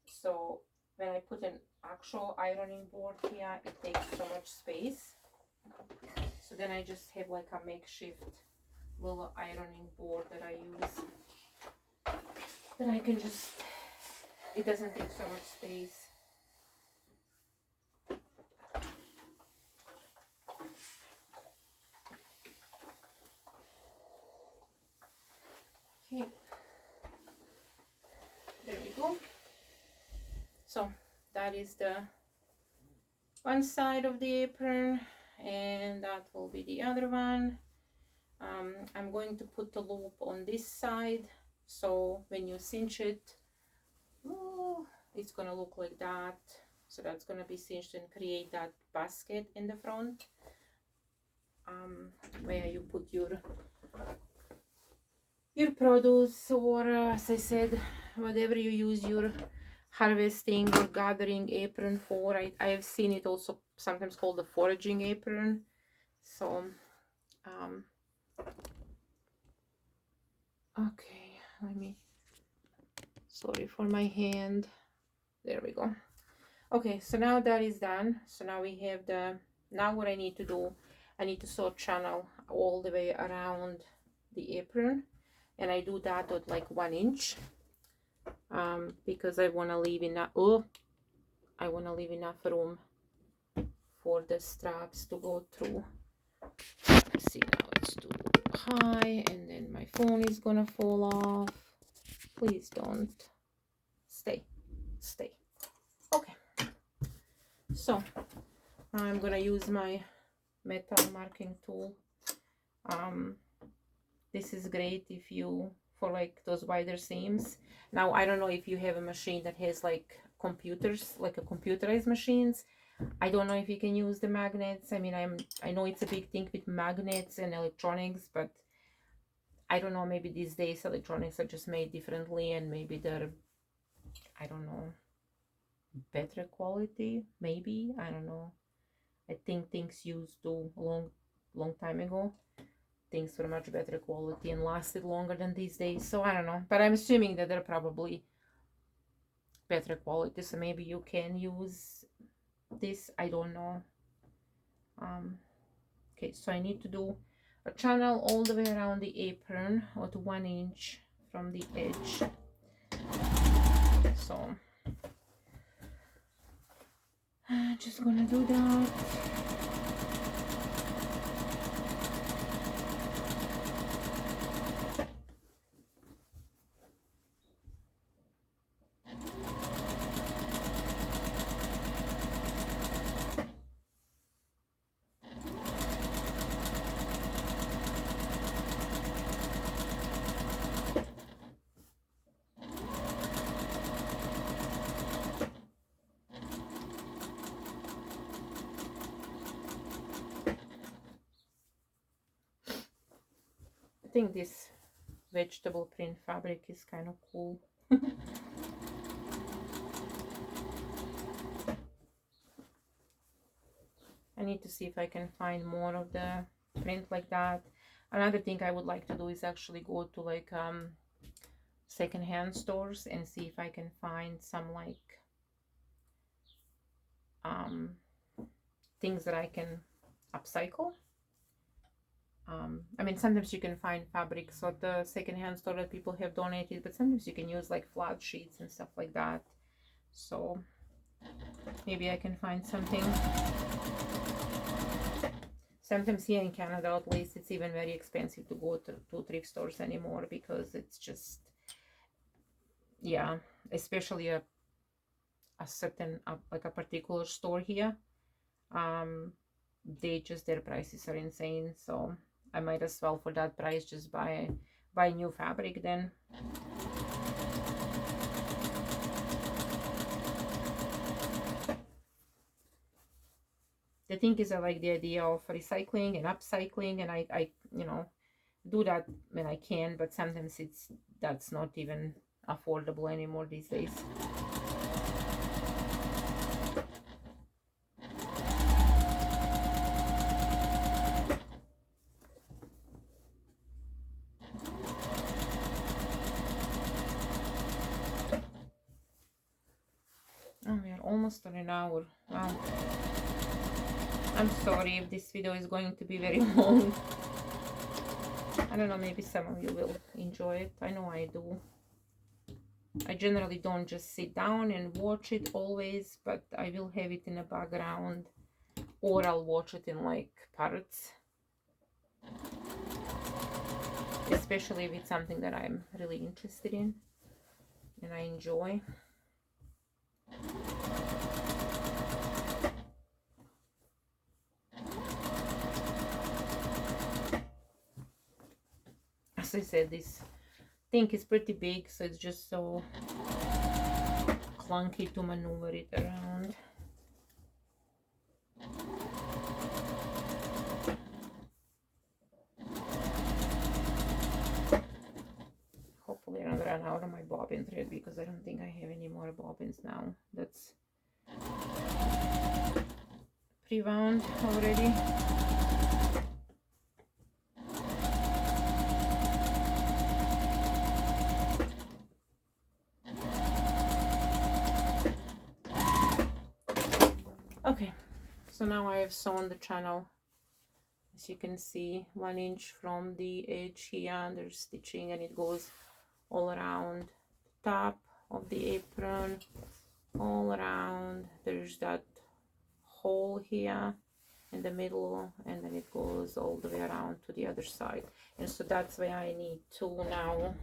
Speaker 1: So when I put an actual ironing board here, it takes so much space. So then I just have like a makeshift little ironing board that I use, that I can just, it doesn't take so much space. Okay, there we go. So that is the one side of the apron, and that will be the other one. I'm going to put the loop on this side, so when you cinch it, it's gonna look like that. So that's gonna be cinched and create that basket in the front, where you put your produce, or as I said, whatever you use your harvesting or gathering apron for. I have seen it also sometimes called the foraging apron. So okay, let me, sorry for my hand, there we go. Okay, so now that is done. So now we have the, now what I need to do, I need to sew channel all the way around the apron, and I do that at like 1 inch, because I want to leave enough, I want to leave enough room for the straps to go through. Let's see, now it's too high, and then my phone is gonna fall off. Please don't. Stay. Okay, so I'm gonna use my metal marking tool. This is great if you, for like those wider seams. Now I don't know if you have a machine that has like computers, like a computerized machines. I don't know if you can use the magnets. I mean, I know it's a big thing with magnets and electronics, but I don't know, maybe these days electronics are just made differently, and maybe they're, I don't know, better quality, maybe, I don't know. I think things used to long time ago, things were much better quality and lasted longer than these days, so I don't know, but I'm assuming that they're probably better quality, so maybe you can use this, I don't know. Okay, so I need to do a channel all the way around the apron, or to 1 inch from the edge. So I'm just gonna do that. think this vegetable print fabric is kind of cool. I need to see if I can find more of the print like that. Another thing I would like to do is actually go to like secondhand stores and see if I can find some like things that I can upcycle. I mean, sometimes you can find fabrics at the secondhand store that people have donated, but sometimes you can use like flat sheets and stuff like that. So maybe I can find something. Sometimes here in Canada, at least, it's even very expensive to go to thrift stores anymore, because it's just, yeah, especially a certain, like a particular store here. Their prices are insane, so I might as well, for that price, just buy new fabric then. The thing is, I like the idea of recycling and upcycling, and I you know, do that when I can, but sometimes that's not even affordable anymore these days. Oh, we are almost on an hour. Wow. I'm sorry if this video is going to be very long. I don't know, maybe some of you will enjoy it. I know I do. I generally don't just sit down and watch it always, but I will have it in the background, or I'll watch it in like parts. Especially if it's something that I'm really interested in and I enjoy. As I said, this thing is pretty big, so it's just so clunky to maneuver it around. Hopefully I don't run out of my bobbin thread, because I don't think I have any more bobbins now. That's pre-wound already. Okay, so now I have sewn the channel. As you can see, 1 inch from the edge here, there's stitching, and it goes all around the top of the apron, all around. There's that hole here in the middle, and then it goes all the way around to the other side. And so that's why I need to now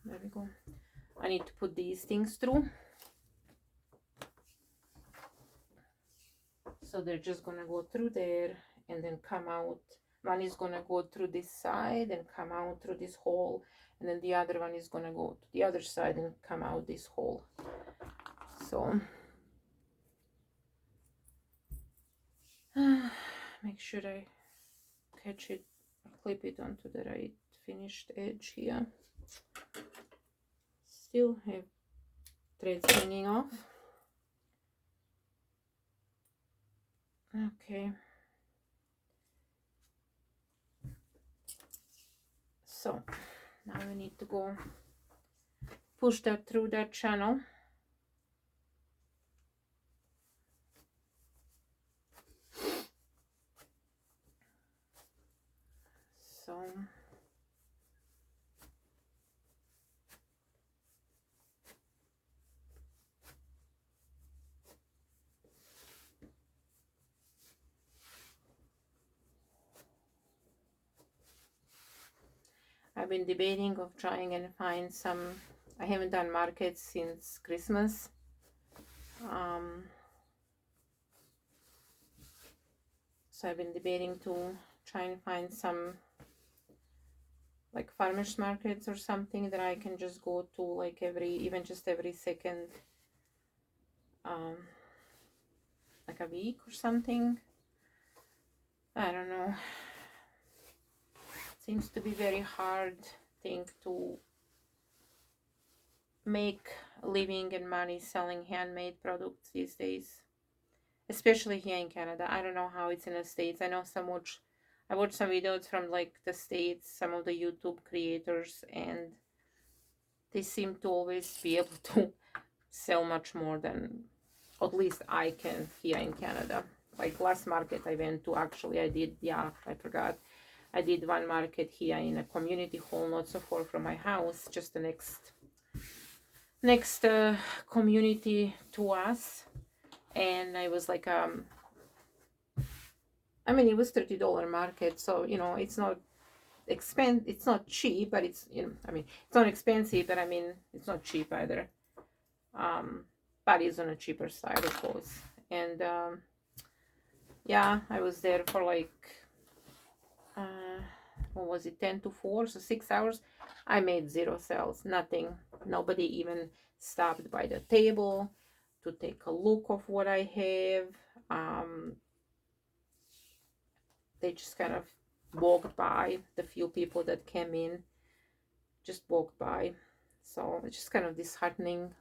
Speaker 1: there we go. I need to put these things through. So they're just gonna go through there and then come out. One is gonna go through this side and come out through this hole, and then the other one is gonna go to the other side and come out this hole. So make sure I catch it, clip it onto the right finished edge here. Still have threads hanging off. Okay, so now we need to go push that through that channel. So I've been debating of trying and find some. I haven't done markets since Christmas. So I've been debating to try and find some like farmers markets or something that I can just go to like even just every second like a week or something. I don't know. Seems to be very hard thing to make a living and money selling handmade products these days, especially here in Canada. I don't know how it's in the States. I know I watched some videos from like the States, some of the YouTube creators, and they seem to always be able to sell much more than at least I can here in Canada. Like last market I went to, actually I forgot. I did one market here in a community hall not so far from my house, just the next community to us. And I was like, I mean, it was $30 market, so you know, it's not it's not cheap, but it's, you know, I mean, it's not expensive, but I mean, it's not cheap either. But it's on a cheaper side, of course. And yeah, I was there for like what was it, 10 to 4, so 6 hours. I made 0 sales, nothing. Nobody even stopped by the table to take a look of what I have. They just kind of walked by. The few people that came in just walked by. So it's just kind of disheartening.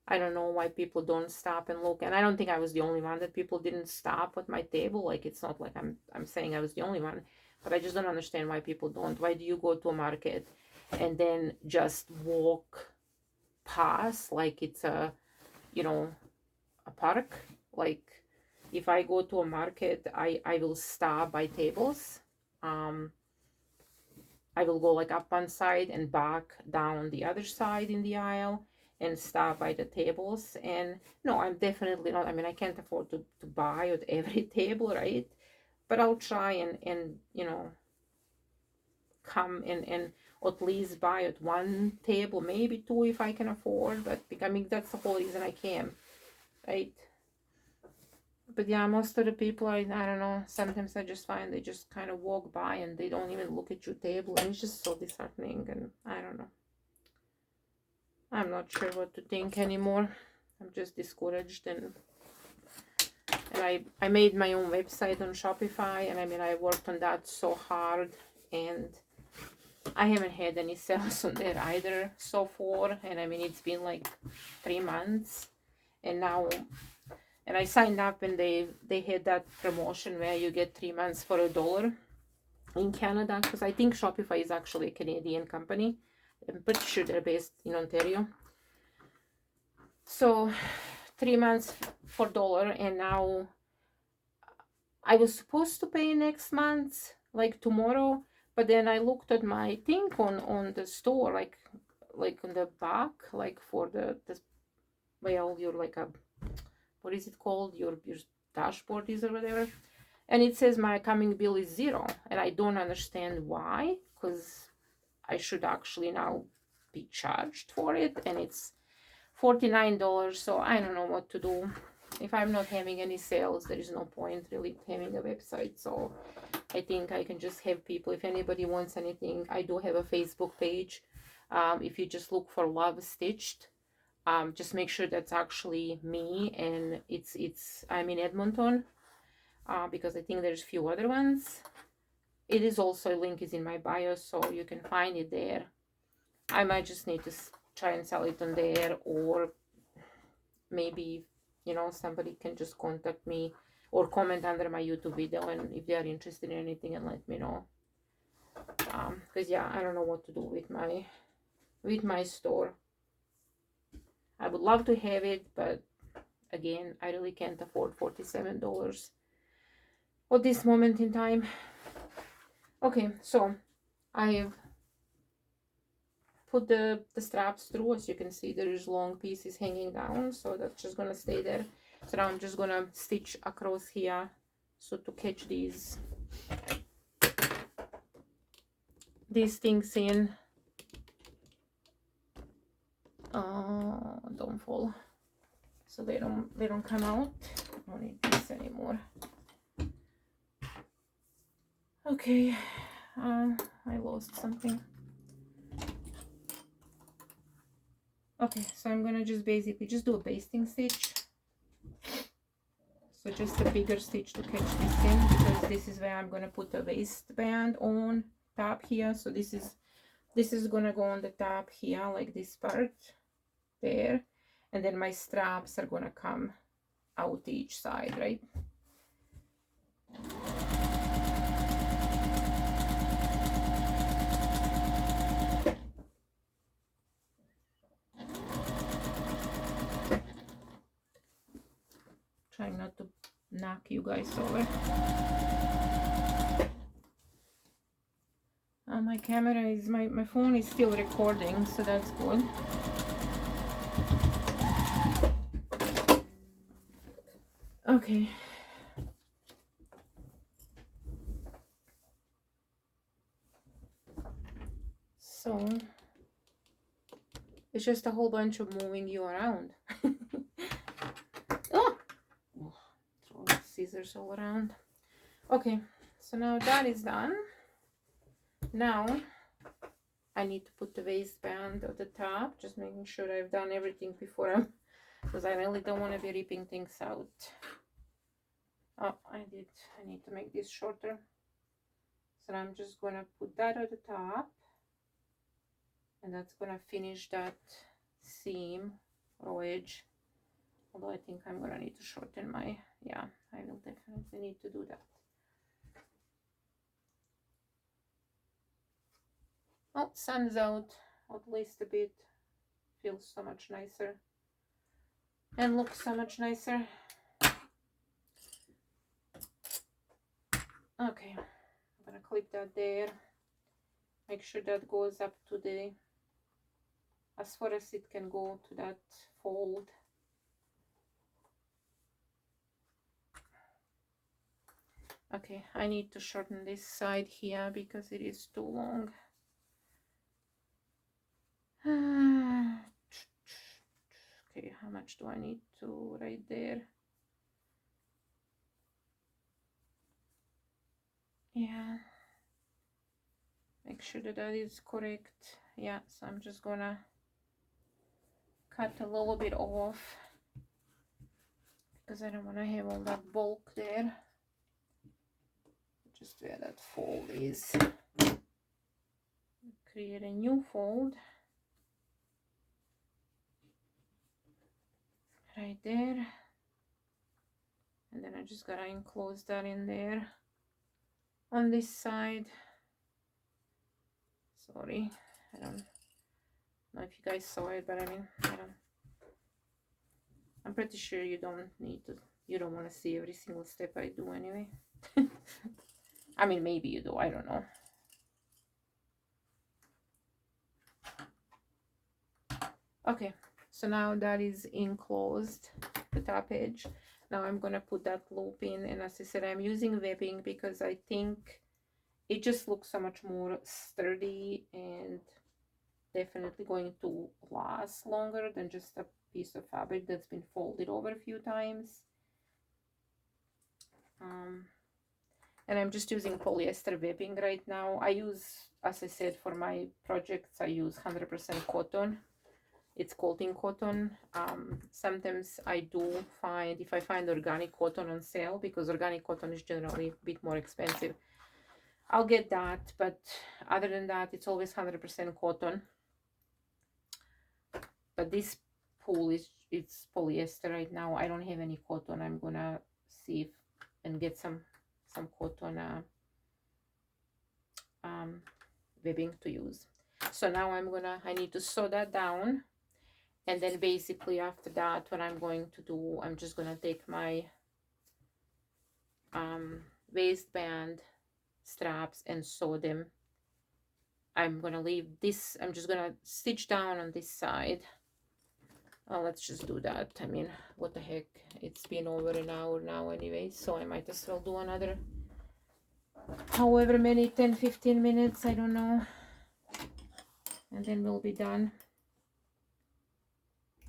Speaker 1: I don't know why people don't stop and look. And I don't think I was the only one that people didn't stop at my table. Like, it's not like I'm saying I was the only one, but I just don't understand why people don't. Why do you go to a market and then just walk past like it's a, you know, a park? Like, if I go to a market, I will stop by tables. I will go like up one side and back down the other side in the aisle and stop by the tables. And no, I'm definitely not, I mean, I can't afford to buy at every table, right? But I'll try and you know, come and at least buy at one table, maybe two if I can afford. But I mean, that's the whole reason I came, right? But yeah, most of the people, I don't know, sometimes I just find they just kind of walk by and they don't even look at your table, and it's just so disheartening. And I don't know, I'm not sure what to think anymore. I'm just discouraged. And I made my own website on Shopify, and I mean, I worked on that so hard, and I haven't had any sales on there either so far. And I mean, it's been like 3 months, and now, and I signed up, and they had that promotion where you get 3 months for $1 in Canada, because I think Shopify is actually a Canadian company. I'm pretty sure they're based in Ontario. So 3 months for $1, and now I was supposed to pay next month, like tomorrow, but then I looked at my thing on the store, like on the back, like for the well, you're like a, what is it called, your dashboard is or whatever, and it says my coming bill is 0, and I don't understand why, because I should actually now be charged for it, and it's $49. So I don't know what to do. If I'm not having any sales, there is no point really having a website. So I think I can just have people, if anybody wants anything, I do have a Facebook page. If you just look for Love Stitched, just make sure that's actually me, and I'm in Edmonton, because I think there's a few other ones. It is also, link is in my bio, so you can find it there. I might just need to try and sell it on there, or maybe, you know, somebody can just contact me or comment under my YouTube video, and if they are interested in anything, and let me know. Because yeah, I don't know what to do with my store. I would love to have it, but again, I really can't afford $47 at this moment in time. Okay, so I have put the straps through. As you can see, there's long pieces hanging down, so that's just gonna stay there. So now I'm just gonna stitch across here, so to catch these things in. Don't fall, so they don't come out. I don't need this anymore. Okay, I lost something. Okay, so I'm gonna just basically just do a basting stitch. So just a bigger stitch to catch this in, because this is where I'm going to put a waistband on top here. So this is going to go on the top here, like this part there, and then my straps are going to come out each side, right? Trying not to knock you guys over. My camera is, my phone is still recording, so that's good. Okay. So it's just a whole bunch of moving you around. Oh! Throw the scissors all around. Okay, so now that is done. Now I need to put the waistband at the top, just making sure I've done everything before because I really don't want to be ripping things out. Oh, I need to make this shorter. So I'm just gonna put that at the top, and that's gonna finish that seam or edge. Although I think I'm gonna need to shorten my, yeah, I will definitely need to do that. Oh, sun's out at least a bit. Feels so much nicer and looks so much nicer. Okay, I'm gonna clip that there. Make sure that goes up to the, as far as it can go, to that fold. Okay, I need to shorten this side here because it is too long. Okay, how much do I need to right there? Yeah, make sure that that is correct. Yeah, so I'm just gonna cut a little bit off because I don't want to have all that bulk there. Just where that fold is. Create a new fold right there, and then I just gotta enclose that in there on this side. Sorry, I don't know if you guys saw it, but I mean, I'm pretty sure you don't want to see every single step I do anyway. I mean, maybe you do, I don't know. Okay, so now that is enclosed, the top edge. Now I'm gonna put that loop in, and as I said, I'm using webbing because I think it just looks so much more sturdy and definitely going to last longer than just a piece of fabric that's been folded over a few times. And I'm just using polyester webbing right now. I use, as I said, for my projects, I use 100% cotton. It's quilting cotton. Sometimes I do find, if I find organic cotton on sale, because organic cotton is generally a bit more expensive, I'll get that. But other than that, it's always 100% cotton. But this pool it's polyester right now. I don't have any cotton. I'm gonna see if and get some cotton webbing to use. So now I need to sew that down, and then basically after that, what I'm going to do, I'm just gonna take my waistband straps and sew them. I'm gonna leave this, I'm just gonna stitch down on this side. Let's just do that. I mean, what the heck, it's been over an hour now anyway, so I might as well do another however many, 10-15 minutes, I don't know, and then we'll be done.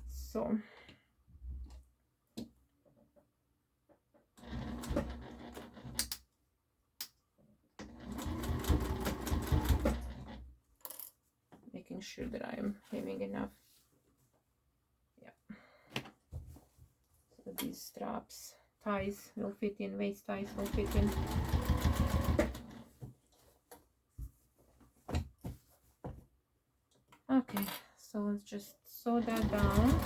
Speaker 1: So making sure that I'm having enough, yeah, so these straps ties will fit in, waist ties will fit in. Okay, so let's just sew that down.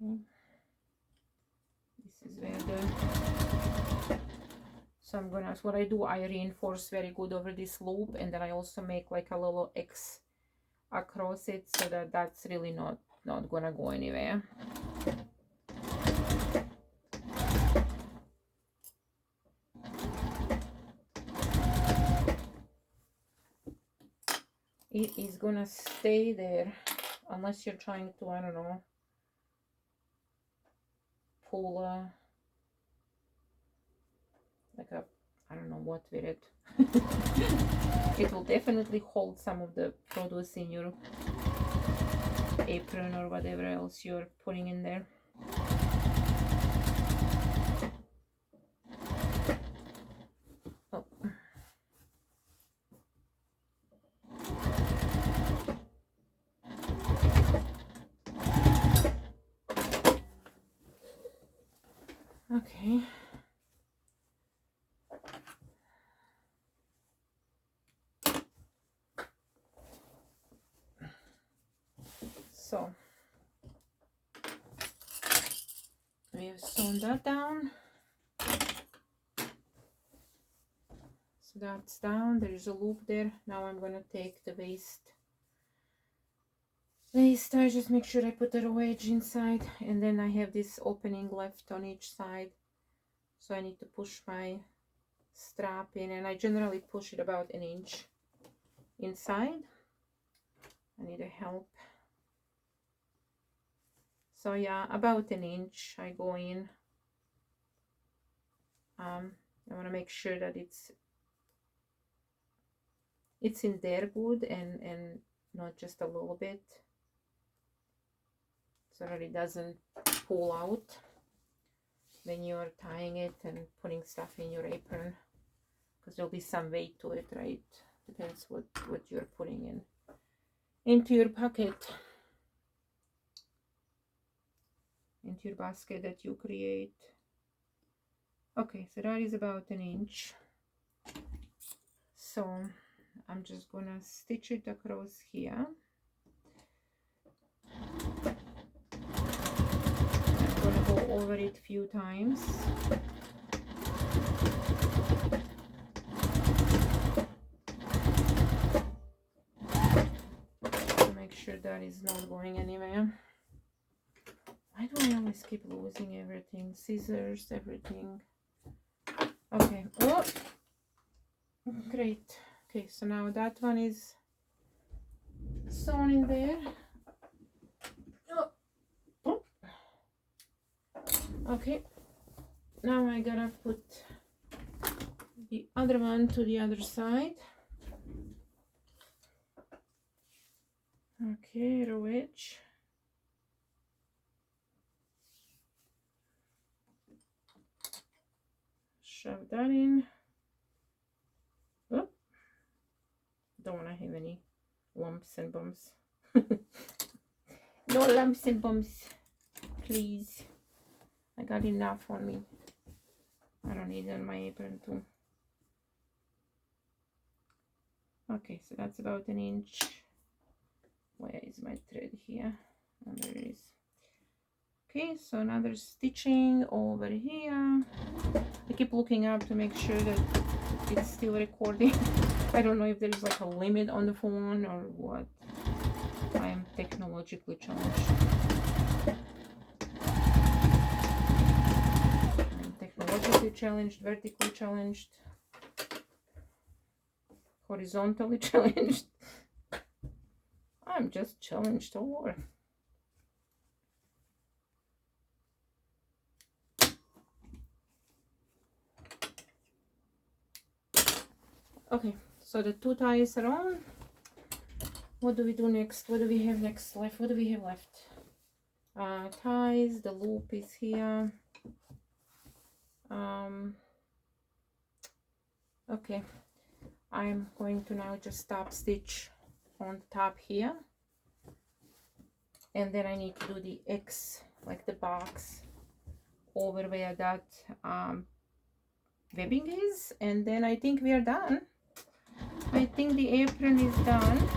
Speaker 1: Okay. This is where the, so I'm gonna, what I do, I reinforce very good over this loop, and then I also make like a little X across it, so that that's really not gonna go anywhere. It is gonna stay there unless you're trying to, I don't know, pull like a, I don't know what with it. It will definitely hold some of the produce in your apron or whatever else you're putting in there. Oh. Okay. So we have sewn that down. So that's down. There is a loop there. Now I'm gonna take the waist. I just make sure I put the raw edge inside, and then I have this opening left on each side. So I need to push my strap in, and I generally push it about an inch inside. I need a help. So yeah, about an inch I go in. I want to make sure that it's in there good and not just a little bit, so that it doesn't pull out when you're tying it and putting stuff in your apron, because there'll be some weight to it, right? Depends what you're putting in into your pocket, into your basket that you create. Okay, so that is about an inch. So I'm just gonna stitch it across here. I'm gonna go over it a few times. To make sure that is not going anywhere. Why do I always keep losing everything? Scissors, everything. Okay, oh, great. Okay, so now that one is sewn in there. Oh. Okay, now I gotta put the other one to the other side. Okay, raw edge. Shove that in. Oh, don't want to have any lumps and bumps. No lumps and bumps, please. I got enough on me. I don't need it on my apron too. Okay, so that's about an inch. Where is my thread here? Oh, there it is. Okay, so another stitching over here. I keep looking up to make sure that it's still recording. I don't know if there's like a limit on the phone or what. I am technologically challenged. I'm technologically challenged, vertically challenged, horizontally challenged. I'm just challenged all over. Okay, so the two ties are on. What do we do next? What do we have next left? What do we have left? Ties, the loop is here. Okay, I'm going to now just top stitch on the top here, and then I need to do the X, like the box over where that webbing is, and then I think we are done. I think the apron is done,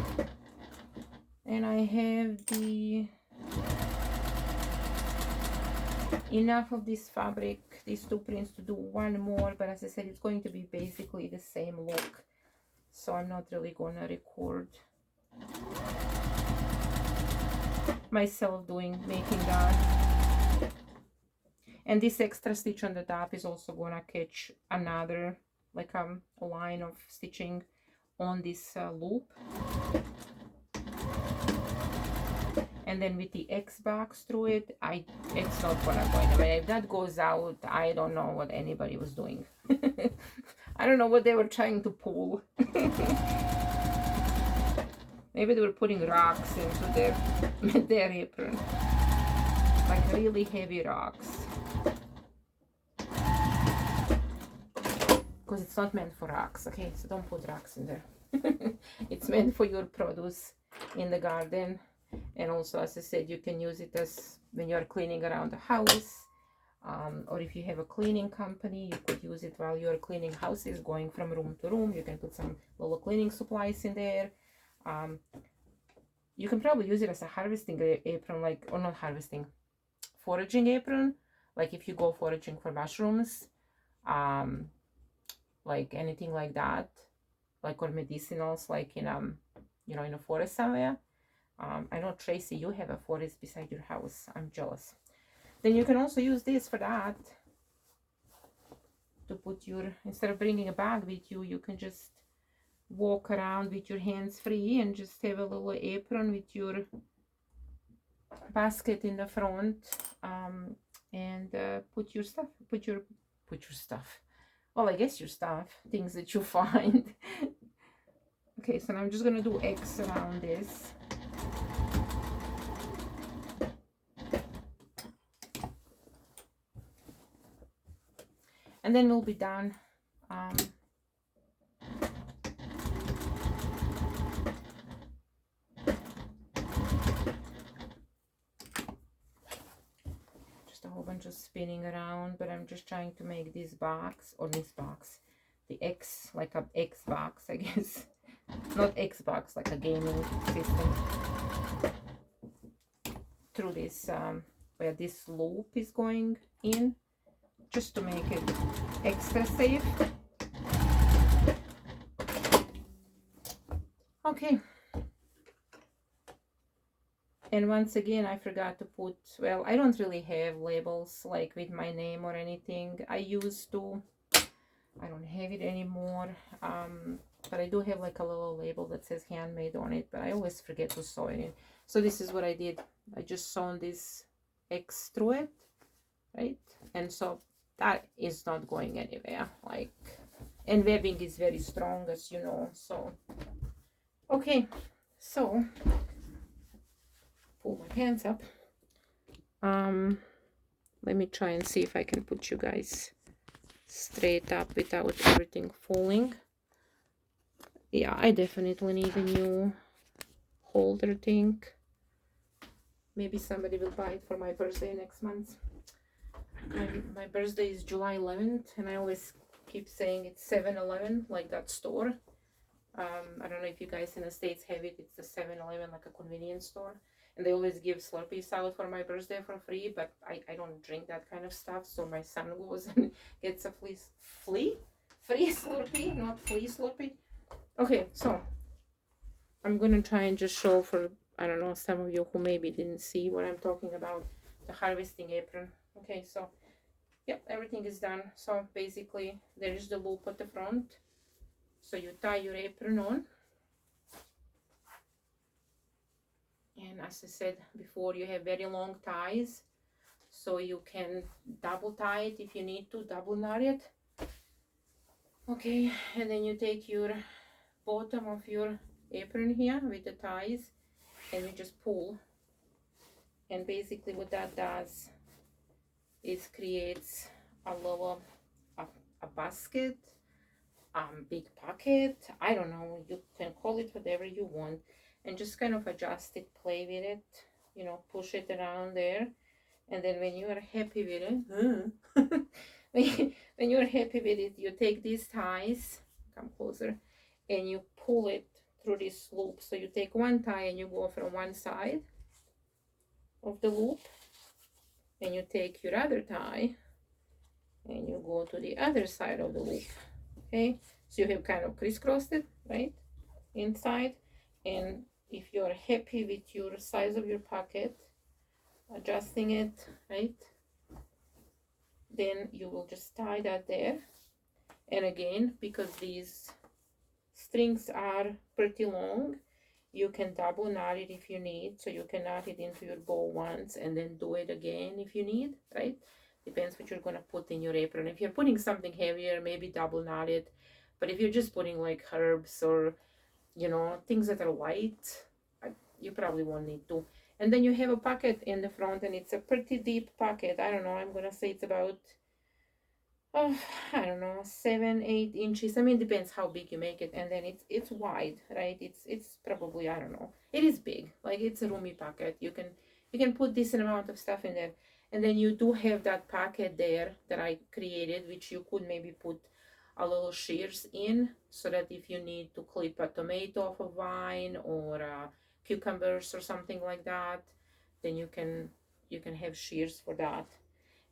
Speaker 1: and I have the enough of this fabric, these two prints, to do one more, but as I said, it's going to be basically the same look, so I'm not really gonna record myself making that. And this extra stitch on the top is also gonna catch another, like a line of stitching on this loop. And then with the X box through it, it's not gonna go anywhere. If that goes out, I don't know what anybody was doing. I don't know what they were trying to pull. Maybe they were putting rocks into their apron, like really heavy rocks. Because it's not meant for rocks, okay? So don't put rocks in there. It's meant for your produce in the garden. And also, as I said, you can use it as when you're cleaning around the house, or if you have a cleaning company, you could use it while you're cleaning houses, going from room to room. You can put some little cleaning supplies in there. You can probably use it as a harvesting apron, like, or not harvesting, foraging apron, like if you go foraging for mushrooms, like anything like that, like, or medicinals, like in you know, in a forest somewhere. I know, Tracy, you have a forest beside your house. I'm jealous. Then you can also use this for that, to put your, instead of bringing a bag with you, you can just walk around with your hands free and just have a little apron with your basket in the front, and put your stuff, put your stuff, well, I guess your stuff, things that you find. Okay, so now I'm just gonna do X around this. And then we'll be done. Just a whole bunch of spinning around, but I'm just trying to make this box, or this box, the X, like a X box, I guess. Not Xbox, like a gaming system, through this, where this loop is going in, just to make it extra safe. Okay. And once again, I forgot to put, well, I don't really have labels like with my name or anything. I used to, I don't have it anymore, but I do have like a little label that says handmade on it, but I always forget to sew it in. So this is what I did. I just sewn this X through it, right? And so that is not going anywhere, like, and webbing is very strong, as you know. So okay, so pull my hands up. Let me try and see if I can put you guys straight up without everything falling. Yeah, I definitely need a new holder thing. Maybe somebody will buy it for my birthday next month. My birthday is July 11th, and I always keep saying it's 7-Eleven, like that store. I don't know if you guys in the States have it. It's the 7-Eleven, like a convenience store. And they always give Slurpees out for my birthday for free, but I don't drink that kind of stuff. So my son goes and gets a free Slurpee, not flea Slurpee. Okay, so I'm gonna try and just show for, I don't know, some of you who maybe didn't see what I'm talking about, the harvesting apron. Okay, so yep, everything is done. So basically there is the loop at the front. So you tie your apron on. And as I said before, you have very long ties, so you can double tie it if you need to, double knot it. Okay, and then you take your bottom of your apron here with the ties, and you just pull. And basically what that does is creates a little a basket big pocket. I don't know, you can call it whatever you want, and just kind of adjust it, play with it, you know, push it around there. And then when you are happy with it, when you're happy with it, you take these ties, come closer, and you pull it through this loop. So you take one tie and you go from one side of the loop, and you take your other tie and you go to the other side of the loop. Okay, so you have kind of crisscrossed it, right, inside. And if you're happy with your size of your pocket, adjusting it, right, then you will just tie that there. And again, because these strings are pretty long, you can double knot it if you need. So you can knot it into your bow once and then do it again if you need, right? Depends what you're going to put in your apron. If you're putting something heavier, maybe double knot it. But if you're just putting like herbs or, you know, things that are light, you probably won't need to. And then you have a pocket in the front, and it's a pretty deep pocket. I don't know, I'm going to say it's about, oh, I don't know, 7-8 inches. I mean, depends how big you make it. And then it's wide, right? It's probably, I don't know, it is big, like it's a roomy pocket. You can put decent amount of stuff in there. And then you do have that pocket there that I created, which you could maybe put a little shears in, so that if you need to clip a tomato off a vine or cucumbers or something like that, then you can have shears for that.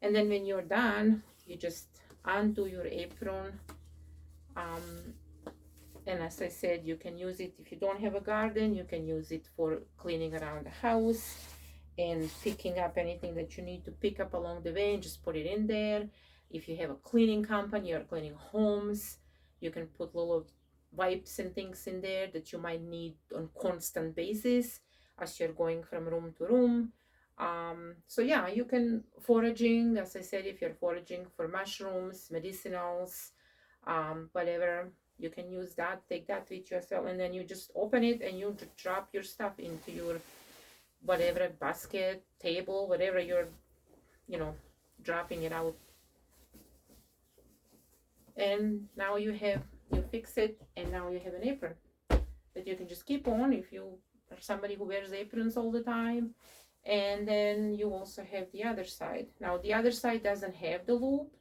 Speaker 1: And then when you're done, you just undo your apron. And as I said, you can use it if you don't have a garden. You can use it for cleaning around the house and picking up anything that you need to pick up along the way, and just put it in there. If you have a cleaning company or cleaning homes, you can put little wipes and things in there that you might need on constant basis as you're going from room to room. So yeah, you can foraging, as I said, if you're foraging for mushrooms, medicinals, whatever, you can use that, take that with you as well. And then you just open it and you drop your stuff into your whatever basket, table, whatever you're, you know, dropping it out. And now you fix it, and now you have an apron that you can just keep on if you are somebody who wears aprons all the time. And then you also have the other side. Now the other side doesn't have the loop,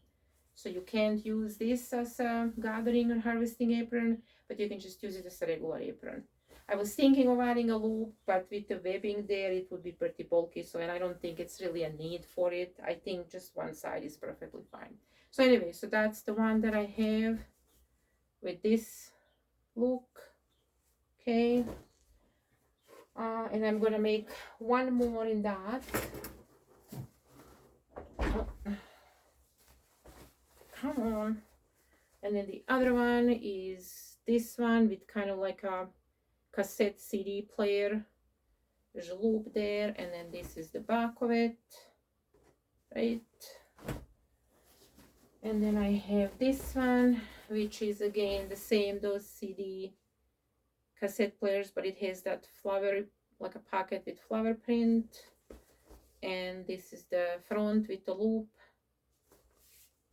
Speaker 1: so you can't use this as a gathering or harvesting apron, but you can just use it as a regular apron. I was thinking of adding a loop, but with the webbing there, it would be pretty bulky, so, and I don't think it's really a need for it. I think just one side is perfectly fine. So anyway, so that's the one that I have with this look. Okay. And I'm gonna make one more in that. Oh. Come on. And then the other one is this one with kind of like a cassette CD player. There's a loop there, and then this is the back of it, right? And then I have this one, which is again the same, those CD cassette players, but it has that flower, like a pocket with flower print. And this is the front with the loop.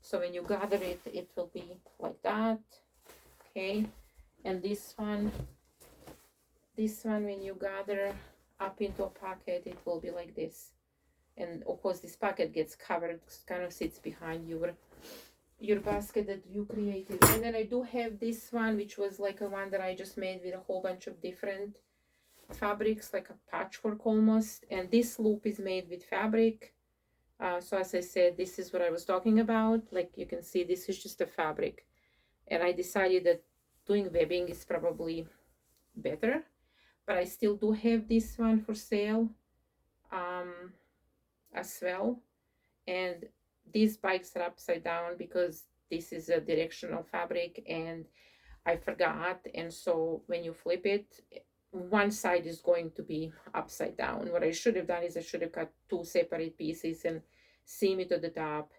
Speaker 1: So when you gather it, it will be like that. Okay. And this one, when you gather up into a pocket, it will be like this. And of course this pocket gets covered, kind of sits behind your basket that you created. And then I do have this one, which was like a one that I just made with a whole bunch of different fabrics, like a patchwork almost. And this loop is made with fabric. So as I said, this is what I was talking about. Like you can see, this is just a fabric. And I decided that doing webbing is probably better. But I still do have this one for sale as well. And these bikes are upside down because this is a directional fabric and I forgot. And so when you flip it, one side is going to be upside down. What I should have done is I should have cut two separate pieces and seam it to the top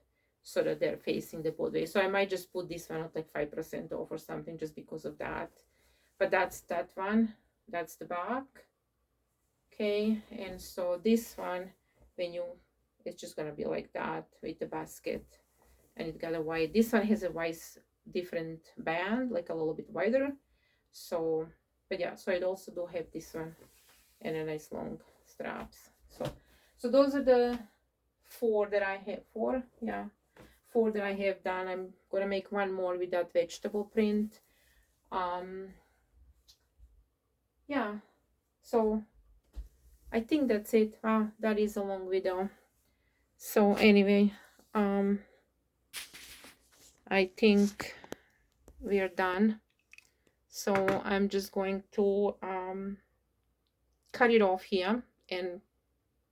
Speaker 1: so that they're facing the both ways. So I might just put this one at like 5% off or something just because of that. But that's that one. That's the back. Okay, and so this one, it's just gonna be like that with the basket, and it got a white. This one has a different band, like a little bit wider. So, but yeah, so I also do have this one and a nice long straps. So those are the four that I have. Four, yeah, four that I have done. I'm gonna make one more with that vegetable print. Yeah, so I think that's it. That is a long video. So anyway, I think we are done. So I'm just going to cut it off here, and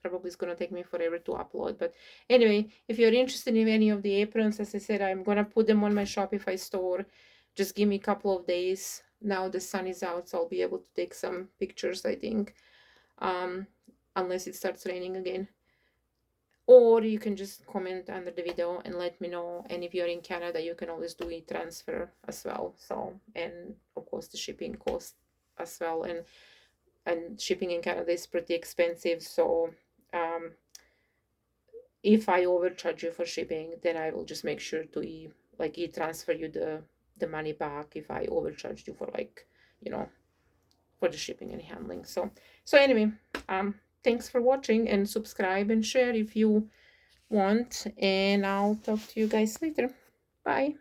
Speaker 1: probably it's going to take me forever to upload. But anyway, if you're interested in any of the aprons, as I said, I'm going to put them on my Shopify store. Just give me a couple of days. Now the sun is out, so I'll be able to take some pictures, I think, unless it starts raining again. Or you can just comment under the video and let me know. And if you're in Canada, you can always do e-transfer as well. So, and of course the shipping cost as well. And shipping in Canada is pretty expensive. So if I overcharge you for shipping, then I will just make sure to e-transfer you the money back if I overcharged you for, like, you know, for the shipping and handling. So anyway, thanks for watching, and subscribe and share if you want, and I'll talk to you guys later. Bye.